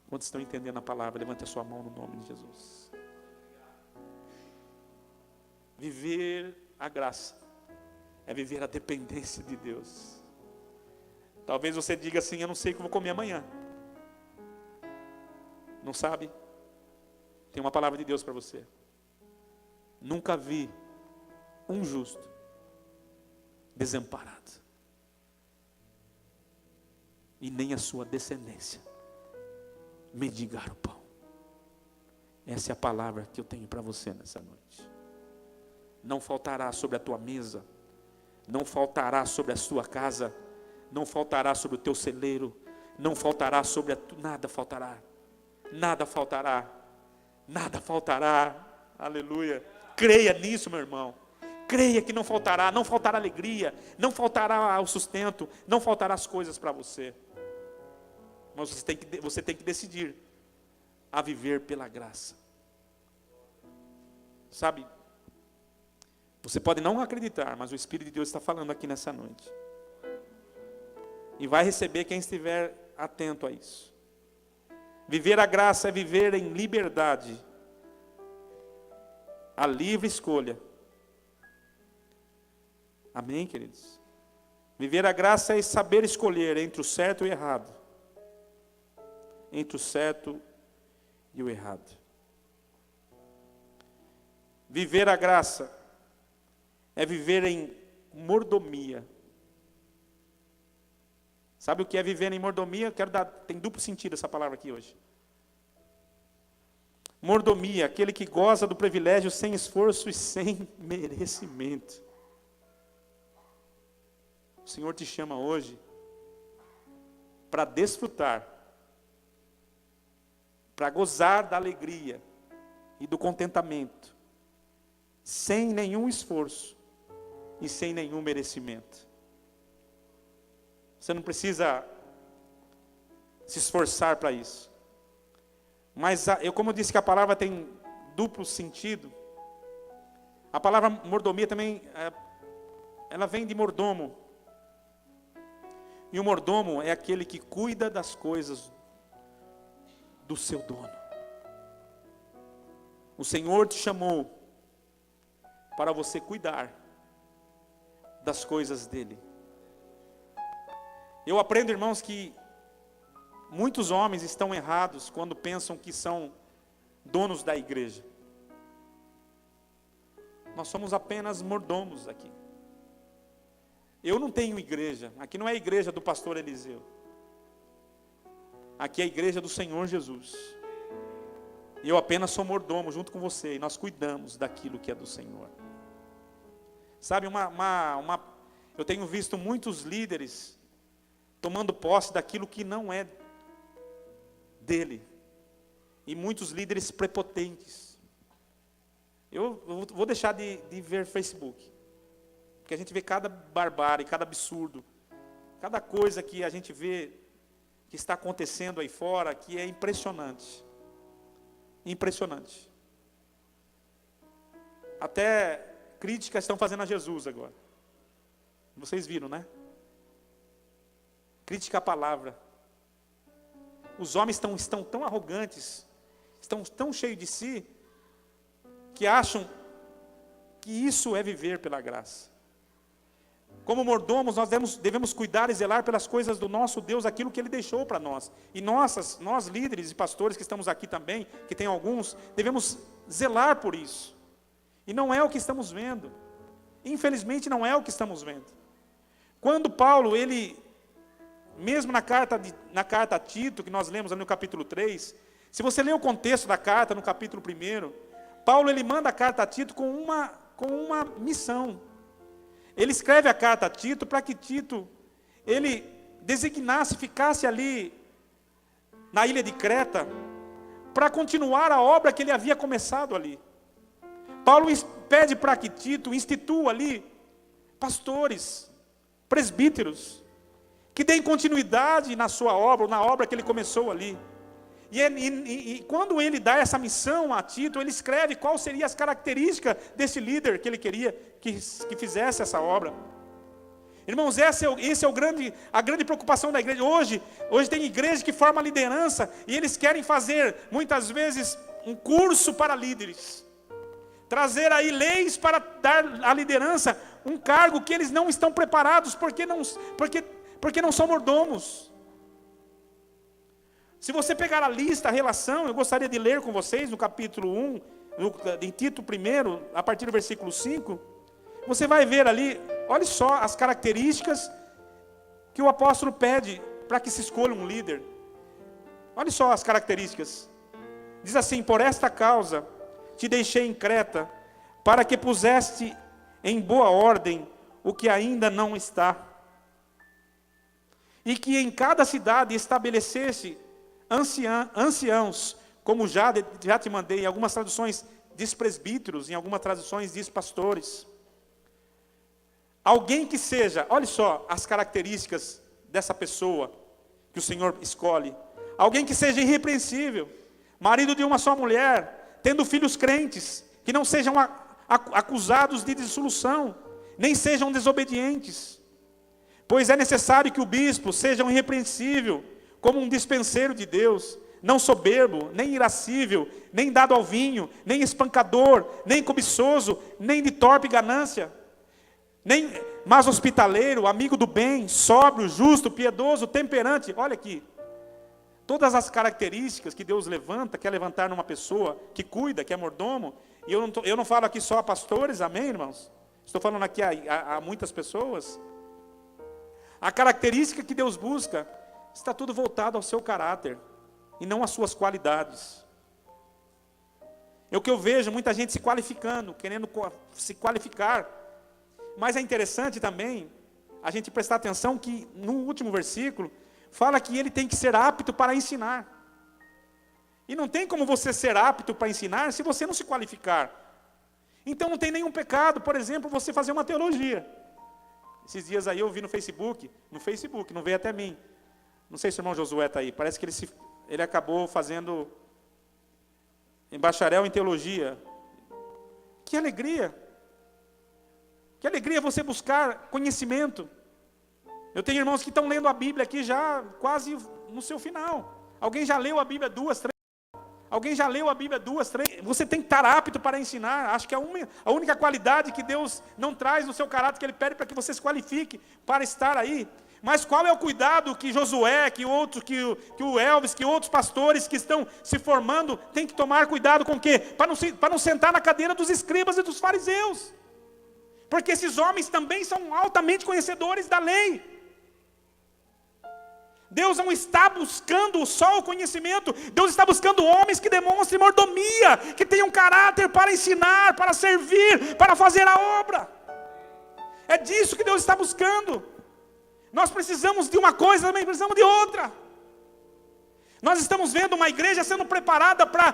Quantos estão entendendo a palavra? Levante a sua mão no nome de Jesus. Viver a graça é viver a dependência de Deus. Talvez você diga assim: eu não sei o que eu vou comer amanhã. Não sabe? Tem uma palavra de Deus para você. Nunca vi um justo desamparado, e nem a sua descendência mendigar o pão. Essa é a palavra que eu tenho para você nessa noite. Não faltará sobre a tua mesa, não faltará sobre a sua casa, não faltará sobre o teu celeiro, não faltará sobre nada faltará, nada faltará, nada faltará. Aleluia. Creia nisso, meu irmão. Creia que não faltará alegria, não faltará o sustento, não faltará as coisas para você. Mas você tem que decidir a viver pela graça. Sabe, você pode não acreditar, mas o Espírito de Deus está falando aqui nessa noite. E vai receber quem estiver atento a isso. Viver a graça é viver em liberdade, a livre escolha. Amém, queridos? Viver a graça é saber escolher entre o certo e o errado. Entre o certo e o errado. Viver a graça é viver em mordomia. Sabe o que é viver em mordomia? Tem duplo sentido essa palavra aqui hoje. Mordomia, aquele que goza do privilégio sem esforço e sem merecimento. O Senhor te chama hoje para desfrutar, para gozar da alegria e do contentamento, sem nenhum esforço e sem nenhum merecimento. Você não precisa se esforçar para isso. Mas como eu disse que a palavra tem duplo sentido, a palavra mordomia também, ela vem de mordomo. E o mordomo é aquele que cuida das coisas do seu dono. O Senhor te chamou para você cuidar das coisas dele. Eu aprendo, irmãos, que muitos homens estão errados quando pensam que são donos da igreja. Nós somos apenas mordomos aqui. Eu não tenho igreja. Aqui não é a igreja do pastor Eliseu. Aqui é a igreja do Senhor Jesus. Eu apenas sou mordomo junto com você. E nós cuidamos daquilo que é do Senhor. Sabe, eu tenho visto muitos líderes tomando posse daquilo que não é dele. E muitos líderes prepotentes. Eu vou deixar de ver Facebook. Porque a gente vê cada barbárie, cada absurdo, cada coisa que a gente vê que está acontecendo aí fora, que é impressionante. Impressionante. Até críticas estão fazendo a Jesus agora. Vocês viram, né? Crítica à palavra. Os homens estão tão arrogantes, estão tão cheios de si, que acham que isso é viver pela graça. Como mordomos, nós devemos cuidar e zelar pelas coisas do nosso Deus, aquilo que Ele deixou para nós. E nós líderes e pastores que estamos aqui também, que tem alguns, devemos zelar por isso. E não é o que estamos vendo. Infelizmente não é o que estamos vendo. Quando Paulo, mesmo na carta a Tito, que nós lemos ali no capítulo 3, se você ler o contexto da carta no capítulo 1, Paulo ele manda a carta a Tito com uma missão. Ele escreve a carta a Tito para que Tito, ele designasse, ficasse ali na ilha de Creta, para continuar a obra que ele havia começado ali. Paulo pede para que Tito institua ali pastores, presbíteros, que deem continuidade na sua obra, ou na obra que ele começou ali. E quando ele dá essa missão a Tito, ele escreve quais seriam as características desse líder que ele queria que fizesse essa obra. Irmãos, essa é a grande preocupação da igreja. Hoje tem igreja que forma liderança, e eles querem fazer, muitas vezes, um curso para líderes. Trazer aí leis para dar à liderança um cargo que eles não estão preparados, porque não são mordomos. Se você pegar a lista, a relação, eu gostaria de ler com vocês no capítulo 1, em Tito 1, a partir do versículo 5, você vai ver ali, olha só as características que o apóstolo pede para que se escolha um líder. Olha só as características. Diz assim: por esta causa te deixei em Creta, para que puseste em boa ordem o que ainda não está, e que em cada cidade estabelecesse anciãos, como já te mandei. Em algumas traduções diz presbíteros, em algumas traduções diz pastores. Alguém que seja, olha só as características dessa pessoa que o Senhor escolhe. Alguém que seja irrepreensível, marido de uma só mulher, tendo filhos crentes, que não sejam acusados de dissolução, nem sejam desobedientes. Pois é necessário que o bispo seja um irrepreensível, como um dispenseiro de Deus, não soberbo, nem irascível, nem dado ao vinho, nem espancador, nem cobiçoso, nem de torpe ganância, mas hospitaleiro, amigo do bem, sóbrio, justo, piedoso, temperante. Olha aqui, todas as características que Deus levanta, quer levantar numa pessoa que cuida, que é mordomo. E eu não falo aqui só a pastores, amém, irmãos? Estou falando aqui a muitas pessoas. A característica que Deus busca está tudo voltado ao seu caráter e não às suas qualidades. É o que eu vejo, muita gente se qualificando, querendo se qualificar. Mas é interessante também a gente prestar atenção que no último versículo fala que ele tem que ser apto para ensinar. E não tem como você ser apto para ensinar se você não se qualificar. Então não tem nenhum pecado, por exemplo, você fazer uma teologia. Esses dias aí eu vi no Facebook, não veio até mim. Não sei se o irmão Josué está aí, parece que ele acabou fazendo em bacharel em teologia. Que alegria! Que alegria você buscar conhecimento. Eu tenho irmãos que estão lendo a Bíblia aqui já quase no seu final. Alguém já leu a Bíblia 2, 3? Alguém já leu a Bíblia 2, 3? Você tem que estar apto para ensinar. Acho que a única qualidade que Deus não traz no seu caráter, que Ele pede para que você se qualifique para estar aí. Mas qual é o cuidado que Josué, que o Elvis, que outros pastores que estão se formando, tem que tomar cuidado com o quê? Para não sentar na cadeira dos escribas e dos fariseus. Porque esses homens também são altamente conhecedores da lei. Deus não está buscando só o conhecimento, Deus está buscando homens que demonstrem mordomia, que tenham caráter para ensinar, para servir, para fazer a obra. É disso que Deus está buscando. Nós precisamos de uma coisa, também precisamos de outra. Nós estamos vendo uma igreja sendo preparada para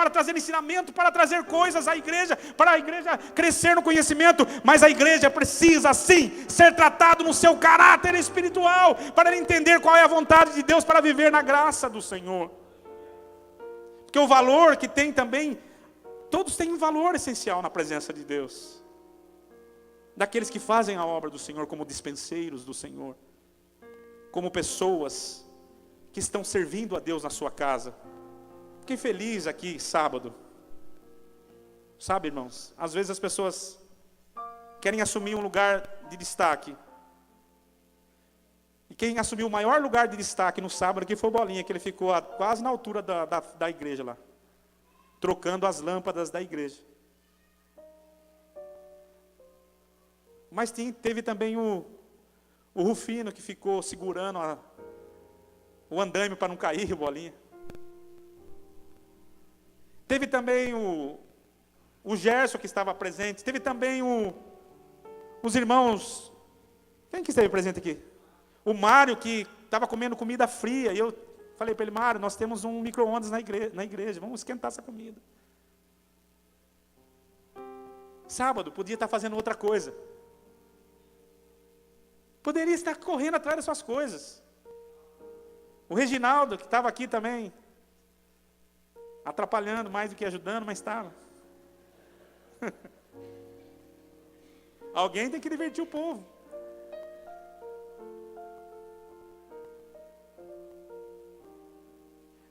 trazer ensinamento, para trazer coisas à igreja, para a igreja crescer no conhecimento, mas a igreja precisa sim ser tratada no seu caráter espiritual, para entender qual é a vontade de Deus para viver na graça do Senhor. Porque o valor que tem também, todos têm um valor essencial na presença de Deus. Daqueles que fazem a obra do Senhor como dispenseiros do Senhor, como pessoas que estão servindo a Deus na sua casa. Fiquei feliz aqui sábado. Sabe, irmãos, às vezes as pessoas querem assumir um lugar de destaque. E quem assumiu o maior lugar de destaque no sábado aqui foi o Bolinha, que ele ficou quase na altura da igreja lá, trocando as lâmpadas da igreja. Mas teve também o Rufino, que ficou segurando o andaime para não cair, Bolinha. Teve também o Gerson, que estava presente. Teve também os irmãos. Quem que esteve presente aqui? O Mário, que estava comendo comida fria. E eu falei para ele: Mário, nós temos um micro-ondas na igreja. Vamos esquentar essa comida. Sábado, podia estar fazendo outra coisa. Poderia estar correndo atrás das suas coisas. O Reginaldo, que estava aqui também, atrapalhando mais do que ajudando, mas estava. Alguém tem que divertir o povo.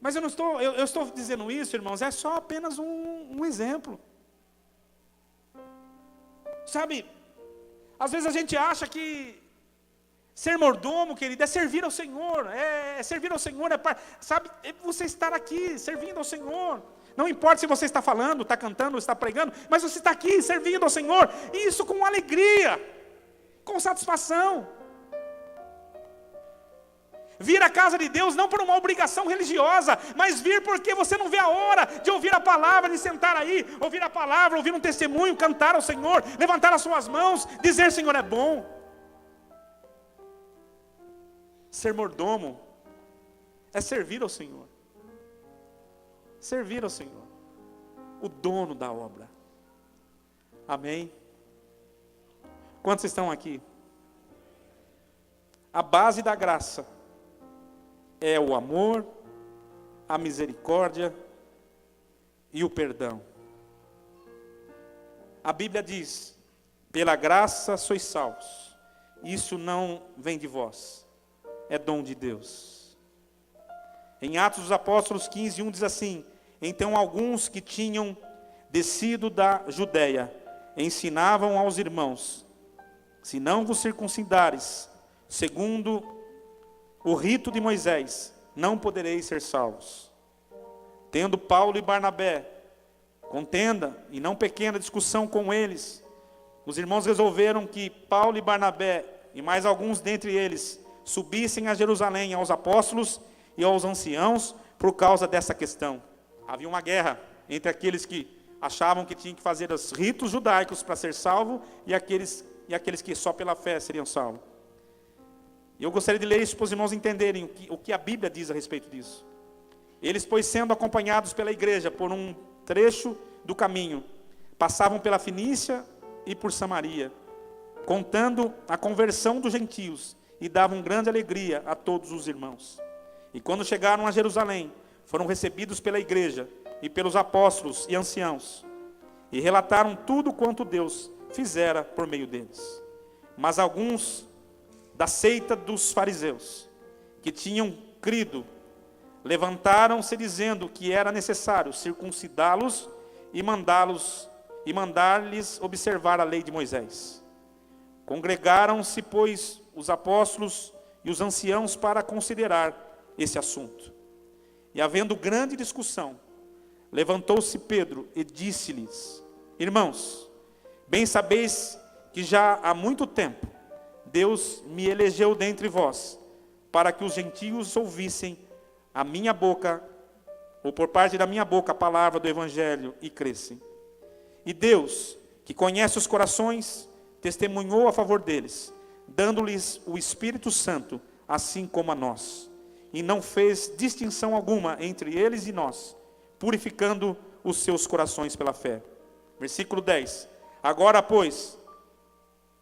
Mas eu estou dizendo isso, irmãos, é só apenas um exemplo. Sabe, às vezes a gente acha que Ser mordomo, querido, é servir ao Senhor. É servir ao Senhor, sabe, é você estar aqui servindo ao Senhor. Não importa se você está falando, está cantando, está pregando, mas você está aqui servindo ao Senhor. E isso com alegria, com satisfação. Vir à casa de Deus não por uma obrigação religiosa, mas vir porque você não vê a hora de ouvir a palavra, de sentar aí, ouvir a palavra, ouvir um testemunho, cantar ao Senhor, levantar as suas mãos, dizer: Senhor é bom. Ser mordomo é servir ao Senhor. Servir ao Senhor, o dono da obra. Amém? Quantos estão aqui? A base da graça é o amor, a misericórdia e o perdão. A Bíblia diz: pela graça sois salvos. Isso não vem de vós, é dom de Deus. Em Atos dos Apóstolos 15:1 diz assim: então alguns que tinham descido da Judeia ensinavam aos irmãos: se não vos circuncidares segundo o rito de Moisés, não podereis ser salvos. Tendo Paulo e Barnabé contenda e não pequena discussão com eles, os irmãos resolveram que Paulo e Barnabé e mais alguns dentre eles subissem a Jerusalém aos apóstolos e aos anciãos por causa dessa questão. Havia uma guerra entre aqueles que achavam que tinham que fazer os ritos judaicos para ser salvo e aqueles que só pela fé seriam salvos. E eu gostaria de ler isso para os irmãos entenderem o que a Bíblia diz a respeito disso. Eles, pois, sendo acompanhados pela igreja por um trecho do caminho, passavam pela Fenícia e por Samaria, contando a conversão dos gentios, e davam grande alegria a todos os irmãos. E quando chegaram a Jerusalém, foram recebidos pela igreja e pelos apóstolos e anciãos, e relataram tudo quanto Deus fizera por meio deles. Mas alguns da seita dos fariseus, que tinham crido, levantaram-se dizendo que era necessário circuncidá-los e mandar-lhes observar a lei de Moisés. Congregaram-se, pois, os apóstolos e os anciãos para considerar esse assunto. E havendo grande discussão, levantou-se Pedro e disse-lhes: irmãos, bem sabeis que já há muito tempo Deus me elegeu dentre vós, para que os gentios ouvissem a minha boca, ou por parte da minha boca, a palavra do Evangelho, e crescem. E Deus, que conhece os corações, testemunhou a favor deles, dando-lhes o Espírito Santo, assim como a nós. E não fez distinção alguma entre eles e nós, purificando os seus corações pela fé. Versículo 10. Agora, pois,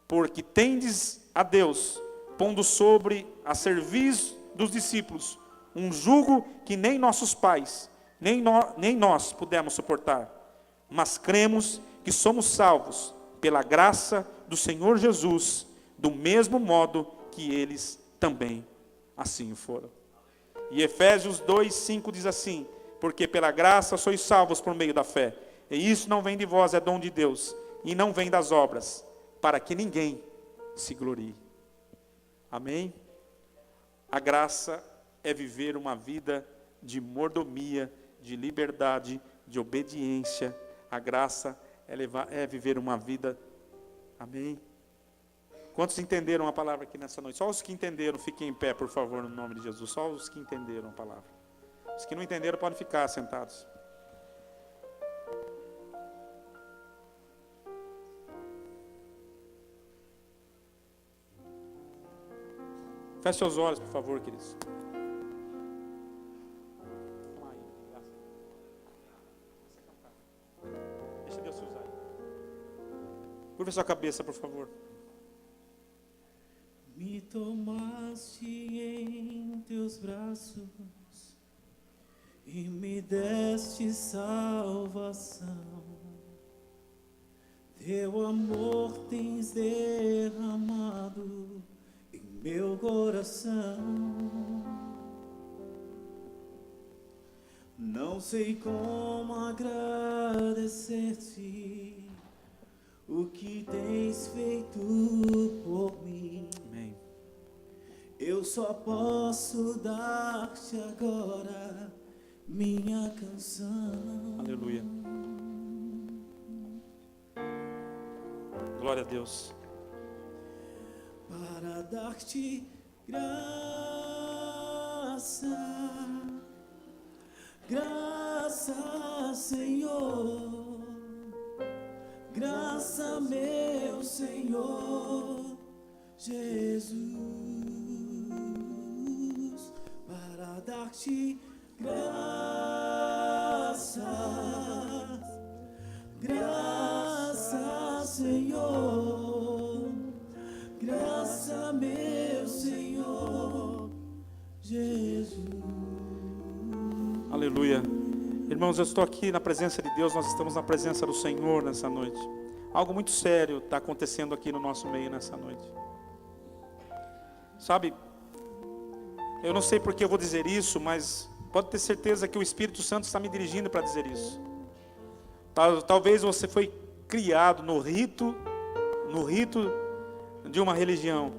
porque tendes a Deus, pondo sobre a cerviz dos discípulos um jugo que nem nossos pais, nem nós pudemos suportar, mas cremos que somos salvos pela graça do Senhor Jesus, do mesmo modo que eles também assim foram. E Efésios 2:5 diz assim: porque pela graça sois salvos por meio da fé, e isso não vem de vós, é dom de Deus, e não vem das obras, para que ninguém se glorie. Amém? A graça é viver uma vida de mordomia, de liberdade, de obediência. A graça é viver uma vida, amém? Quantos entenderam a palavra aqui nessa noite? Só os que entenderam, fiquem em pé, por favor, no nome de Jesus. Só os que entenderam a palavra. Os que não entenderam podem ficar sentados. Feche seus olhos, por favor, queridos. Deixa Deus te usar. Curva sua cabeça, por favor. Me tomaste em teus braços e me deste salvação. Teu amor tens derramado em meu coração. Não sei como agradecer-te o que tens feito por mim. Amém. eu só posso dar-te agora minha canção. Aleluia. Glória a Deus. Para dar-te graça, graça, Senhor, graça, meu Senhor Jesus, para dar-te graça, graça, Senhor, graça, meu Senhor Jesus. Aleluia. Irmãos, eu estou aqui na presença de Deus, nós estamos na presença do Senhor nessa noite. Algo muito sério está acontecendo aqui no nosso meio nessa noite. Sabe, eu não sei porque eu vou dizer isso, mas pode ter certeza que o Espírito Santo está me dirigindo para dizer isso. Talvez você foi criado no rito de uma religião.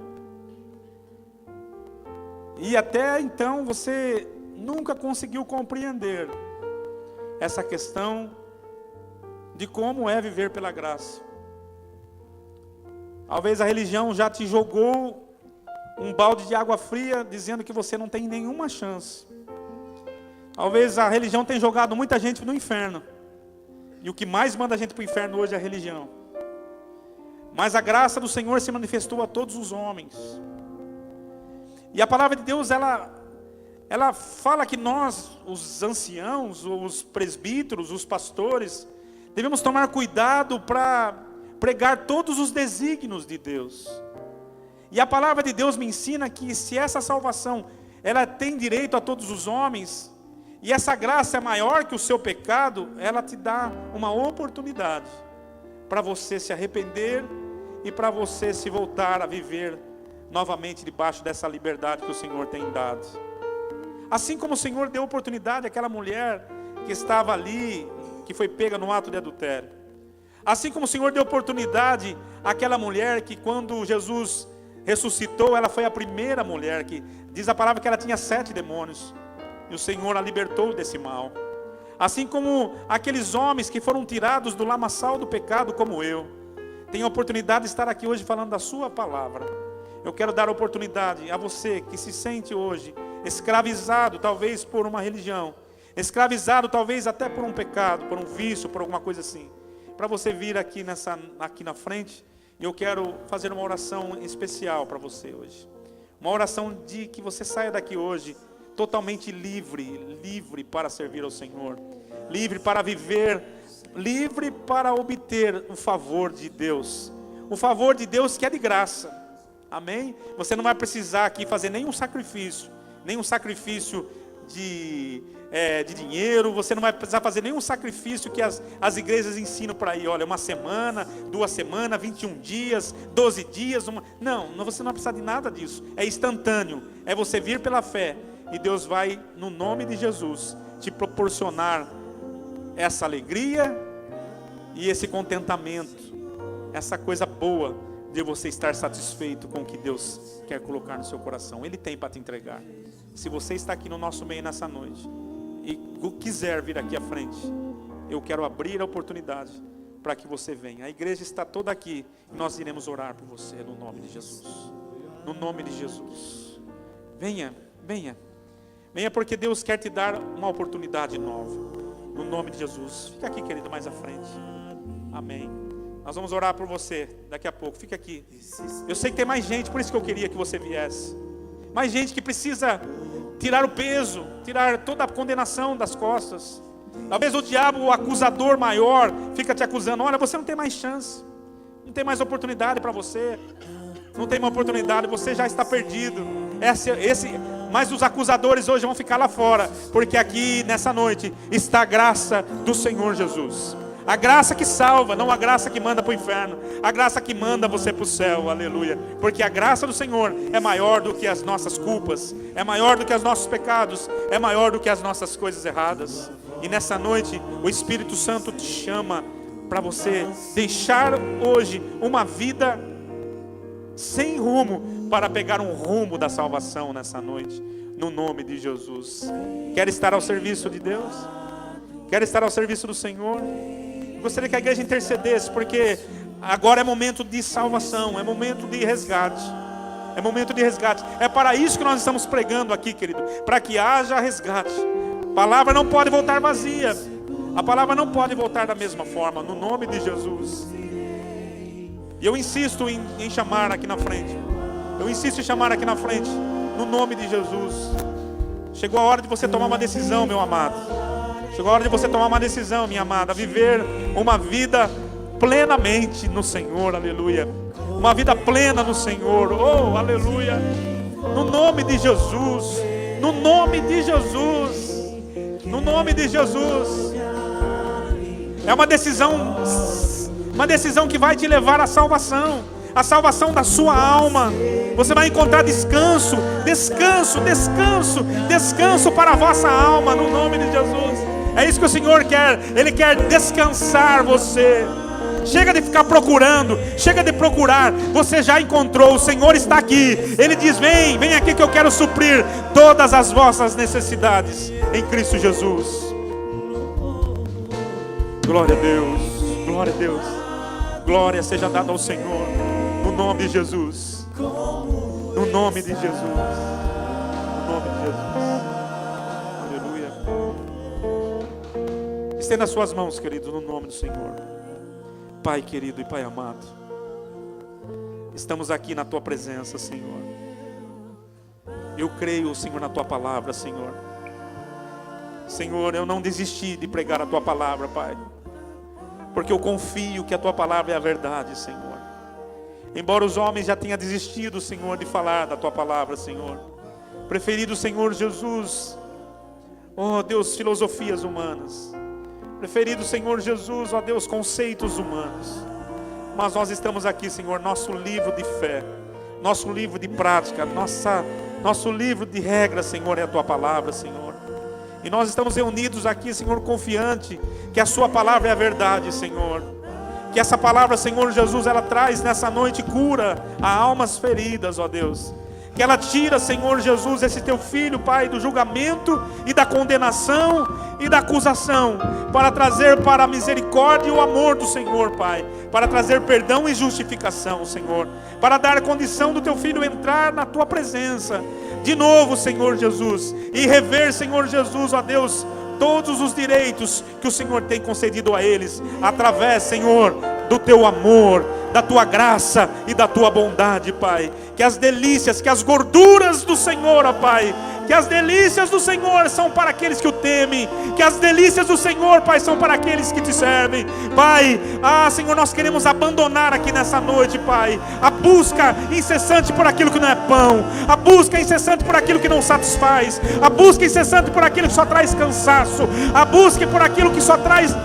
E até então você nunca conseguiu compreender essa questão de como é viver pela graça. Talvez a religião já te jogou um balde de água fria, dizendo que você não tem nenhuma chance. Talvez a religião tenha jogado muita gente no inferno. E o que mais manda a gente para o inferno hoje é a religião. Mas a graça do Senhor se manifestou a todos os homens. E a palavra de Deus, ela fala que nós, os anciãos, os presbíteros, os pastores, devemos tomar cuidado para pregar todos os desígnios de Deus. E a palavra de Deus me ensina que se essa salvação, ela tem direito a todos os homens, e essa graça é maior que o seu pecado, ela te dá uma oportunidade para você se arrepender e para você se voltar a viver novamente debaixo dessa liberdade que o Senhor tem dado. Assim como o Senhor deu oportunidade àquela mulher que estava ali, que foi pega no ato de adultério. Assim como o Senhor deu oportunidade àquela mulher que, quando Jesus ressuscitou, ela foi a primeira mulher que, diz a palavra que ela tinha 7 demônios. E o Senhor a libertou desse mal. Assim como aqueles homens que foram tirados do lamaçal do pecado, como eu, tenho a oportunidade de estar aqui hoje falando da sua palavra. Eu quero dar oportunidade a você que se sente hoje escravizado, talvez por uma religião, escravizado talvez até por um pecado, por um vício, por alguma coisa assim, para você vir aqui na frente. E eu quero fazer uma oração especial para você hoje. Uma oração de que você saia daqui hoje totalmente livre para servir ao Senhor, livre para viver, livre para obter o favor de Deus, o favor de Deus que é de graça. Amém? Você não vai precisar aqui fazer nenhum sacrifício de dinheiro, você não vai precisar fazer nenhum sacrifício que as igrejas ensinam por aí. Olha, 1 semana, 2 semanas, 21 dias, 12 dias. Não, você não vai precisar de nada disso. É instantâneo, é você vir pela fé. E Deus vai, no nome de Jesus, te proporcionar essa alegria e esse contentamento, essa coisa boa de você estar satisfeito com o que Deus quer colocar no seu coração. Ele tem para te entregar. Se você está aqui no nosso meio nessa noite e quiser vir aqui à frente, eu quero abrir a oportunidade para que você venha. A igreja está toda aqui e nós iremos orar por você no nome de Jesus. No nome de Jesus. Venha, venha. Venha, porque Deus quer te dar uma oportunidade nova. No nome de Jesus. Fica aqui, querido, mais à frente. Amém. Nós vamos orar por você daqui a pouco. Fica aqui. Eu sei que tem mais gente, por isso que eu queria que você viesse. Mais gente que precisa tirar o peso, tirar toda a condenação das costas. Talvez o diabo, o acusador maior, fica te acusando. Olha, você não tem mais chance. Não tem mais oportunidade para você. Não tem mais oportunidade, você já está perdido. Mas os acusadores hoje vão ficar lá fora, porque aqui nessa noite está a graça do Senhor Jesus. A graça que salva, não a graça que manda para o inferno. A graça que manda você para o céu, aleluia. Porque a graça do Senhor é maior do que as nossas culpas, é maior do que os nossos pecados, é maior do que as nossas coisas erradas. E nessa noite o Espírito Santo te chama para você deixar hoje uma vida sem rumo, para pegar um rumo da salvação nessa noite, no nome de Jesus. Quer estar ao serviço de Deus? Quer estar ao serviço do Senhor? Gostaria que a igreja intercedesse, porque agora é momento de salvação, é momento de resgate. É momento de resgate. É para isso que nós estamos pregando aqui, querido, para que haja resgate. A palavra não pode voltar vazia. A palavra não pode voltar da mesma forma, no nome de Jesus. E eu insisto em chamar aqui na frente. Eu insisto em chamar aqui na frente, no nome de Jesus. Chegou a hora de você tomar uma decisão, meu amado. Chegou a hora de você tomar uma decisão, minha amada. Viver uma vida plenamente no Senhor, aleluia. Uma vida plena no Senhor, oh, aleluia. No nome de Jesus. No nome de Jesus. No nome de Jesus. É uma decisão que vai te levar à salvação. A salvação da sua alma. Você vai encontrar descanso, descanso, descanso, descanso para a vossa alma, no nome de Jesus. É isso que o Senhor quer. Ele quer descansar você. Chega de ficar procurando, chega de procurar. Você já encontrou, o Senhor está aqui. Ele diz: vem, vem aqui que eu quero suprir todas as vossas necessidades em Cristo Jesus. Glória a Deus, glória a Deus. Glória seja dada ao Senhor, no nome de Jesus. No nome de Jesus. No nome de Jesus. Aleluia. Estenda as suas mãos, querido, no nome do Senhor. Pai querido e Pai amado, estamos aqui na Tua presença, Senhor. Eu creio, Senhor, na Tua palavra, Senhor. Senhor, eu não desisti de pregar a Tua palavra, Pai, porque eu confio que a Tua palavra é a verdade, Senhor. Embora os homens já tenham desistido, Senhor, de falar da Tua palavra, Senhor, preferido, Senhor Jesus, oh Deus, filosofias humanas, preferido, Senhor Jesus, ó Deus, conceitos humanos. Mas nós estamos aqui, Senhor, nosso livro de fé, nosso livro de prática, nosso livro de regras, Senhor, é a Tua palavra, Senhor. E nós estamos reunidos aqui, Senhor, confiante que a Sua palavra é a verdade, Senhor. Que essa palavra, Senhor Jesus, ela traz nessa noite cura a almas feridas, ó Deus. Que ela tira, Senhor Jesus, esse Teu Filho, Pai, do julgamento e da condenação e da acusação, para trazer para a misericórdia e o amor do Senhor, Pai, para trazer perdão e justificação, Senhor, para dar condição do Teu Filho entrar na Tua presença, de novo, Senhor Jesus, e rever, Senhor Jesus, ó Deus, todos os direitos que o Senhor tem concedido a eles, através, Senhor, do Teu amor, da Tua graça e da Tua bondade, Pai. Que as delícias, que as gorduras do Senhor, ó Pai, que as delícias do Senhor são para aqueles que o temem, que as delícias do Senhor, Pai, são para aqueles que Te servem, Pai. Senhor, nós queremos abandonar aqui nessa noite, Pai, a busca incessante por aquilo que não é pão, a busca incessante por aquilo que não satisfaz, a busca incessante por aquilo que só traz cansaço, a busca por aquilo que só traz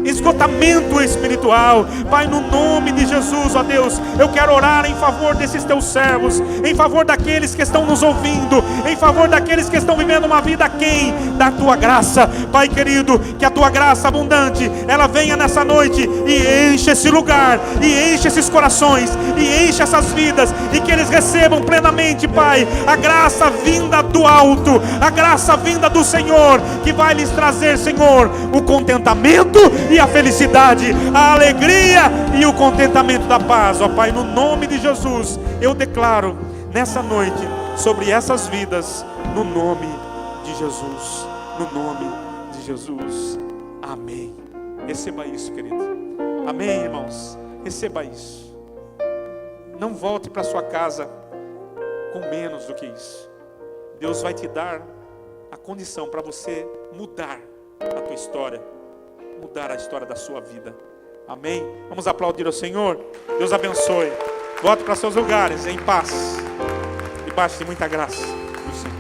esgotamento espiritual. Pai, no nome de Jesus, ó Deus, eu quero orar em favor desses Teus servos, em favor daqueles que estão nos ouvindo, em favor daqueles que estão vivendo uma vida aquém da Tua graça. Pai querido, que a Tua graça abundante, ela venha nessa noite e enche esse lugar, e enche esses corações, e enche essas vidas, e que eles recebam plenamente, Pai, a graça vinda do alto, a graça vinda do Senhor, que vai lhes trazer, Senhor, o contentamento e a felicidade, a alegria e o contentamento da paz, ó Pai, no nome de Jesus, eu declaro nessa noite sobre essas vidas, no nome de Jesus, no nome de Jesus, amém. Receba isso, querido, amém, irmãos, receba isso. Não volte para sua casa com menos do que isso. Deus vai te dar a condição para você mudar a tua história, mudar a história da sua vida. Amém? Vamos aplaudir ao Senhor. Deus abençoe. Volte para seus lugares em paz, debaixo de muita graça do Senhor.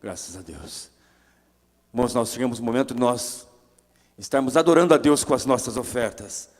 Graças a Deus. Irmãos, nós chegamos no momento de nós estarmos adorando a Deus com as nossas ofertas.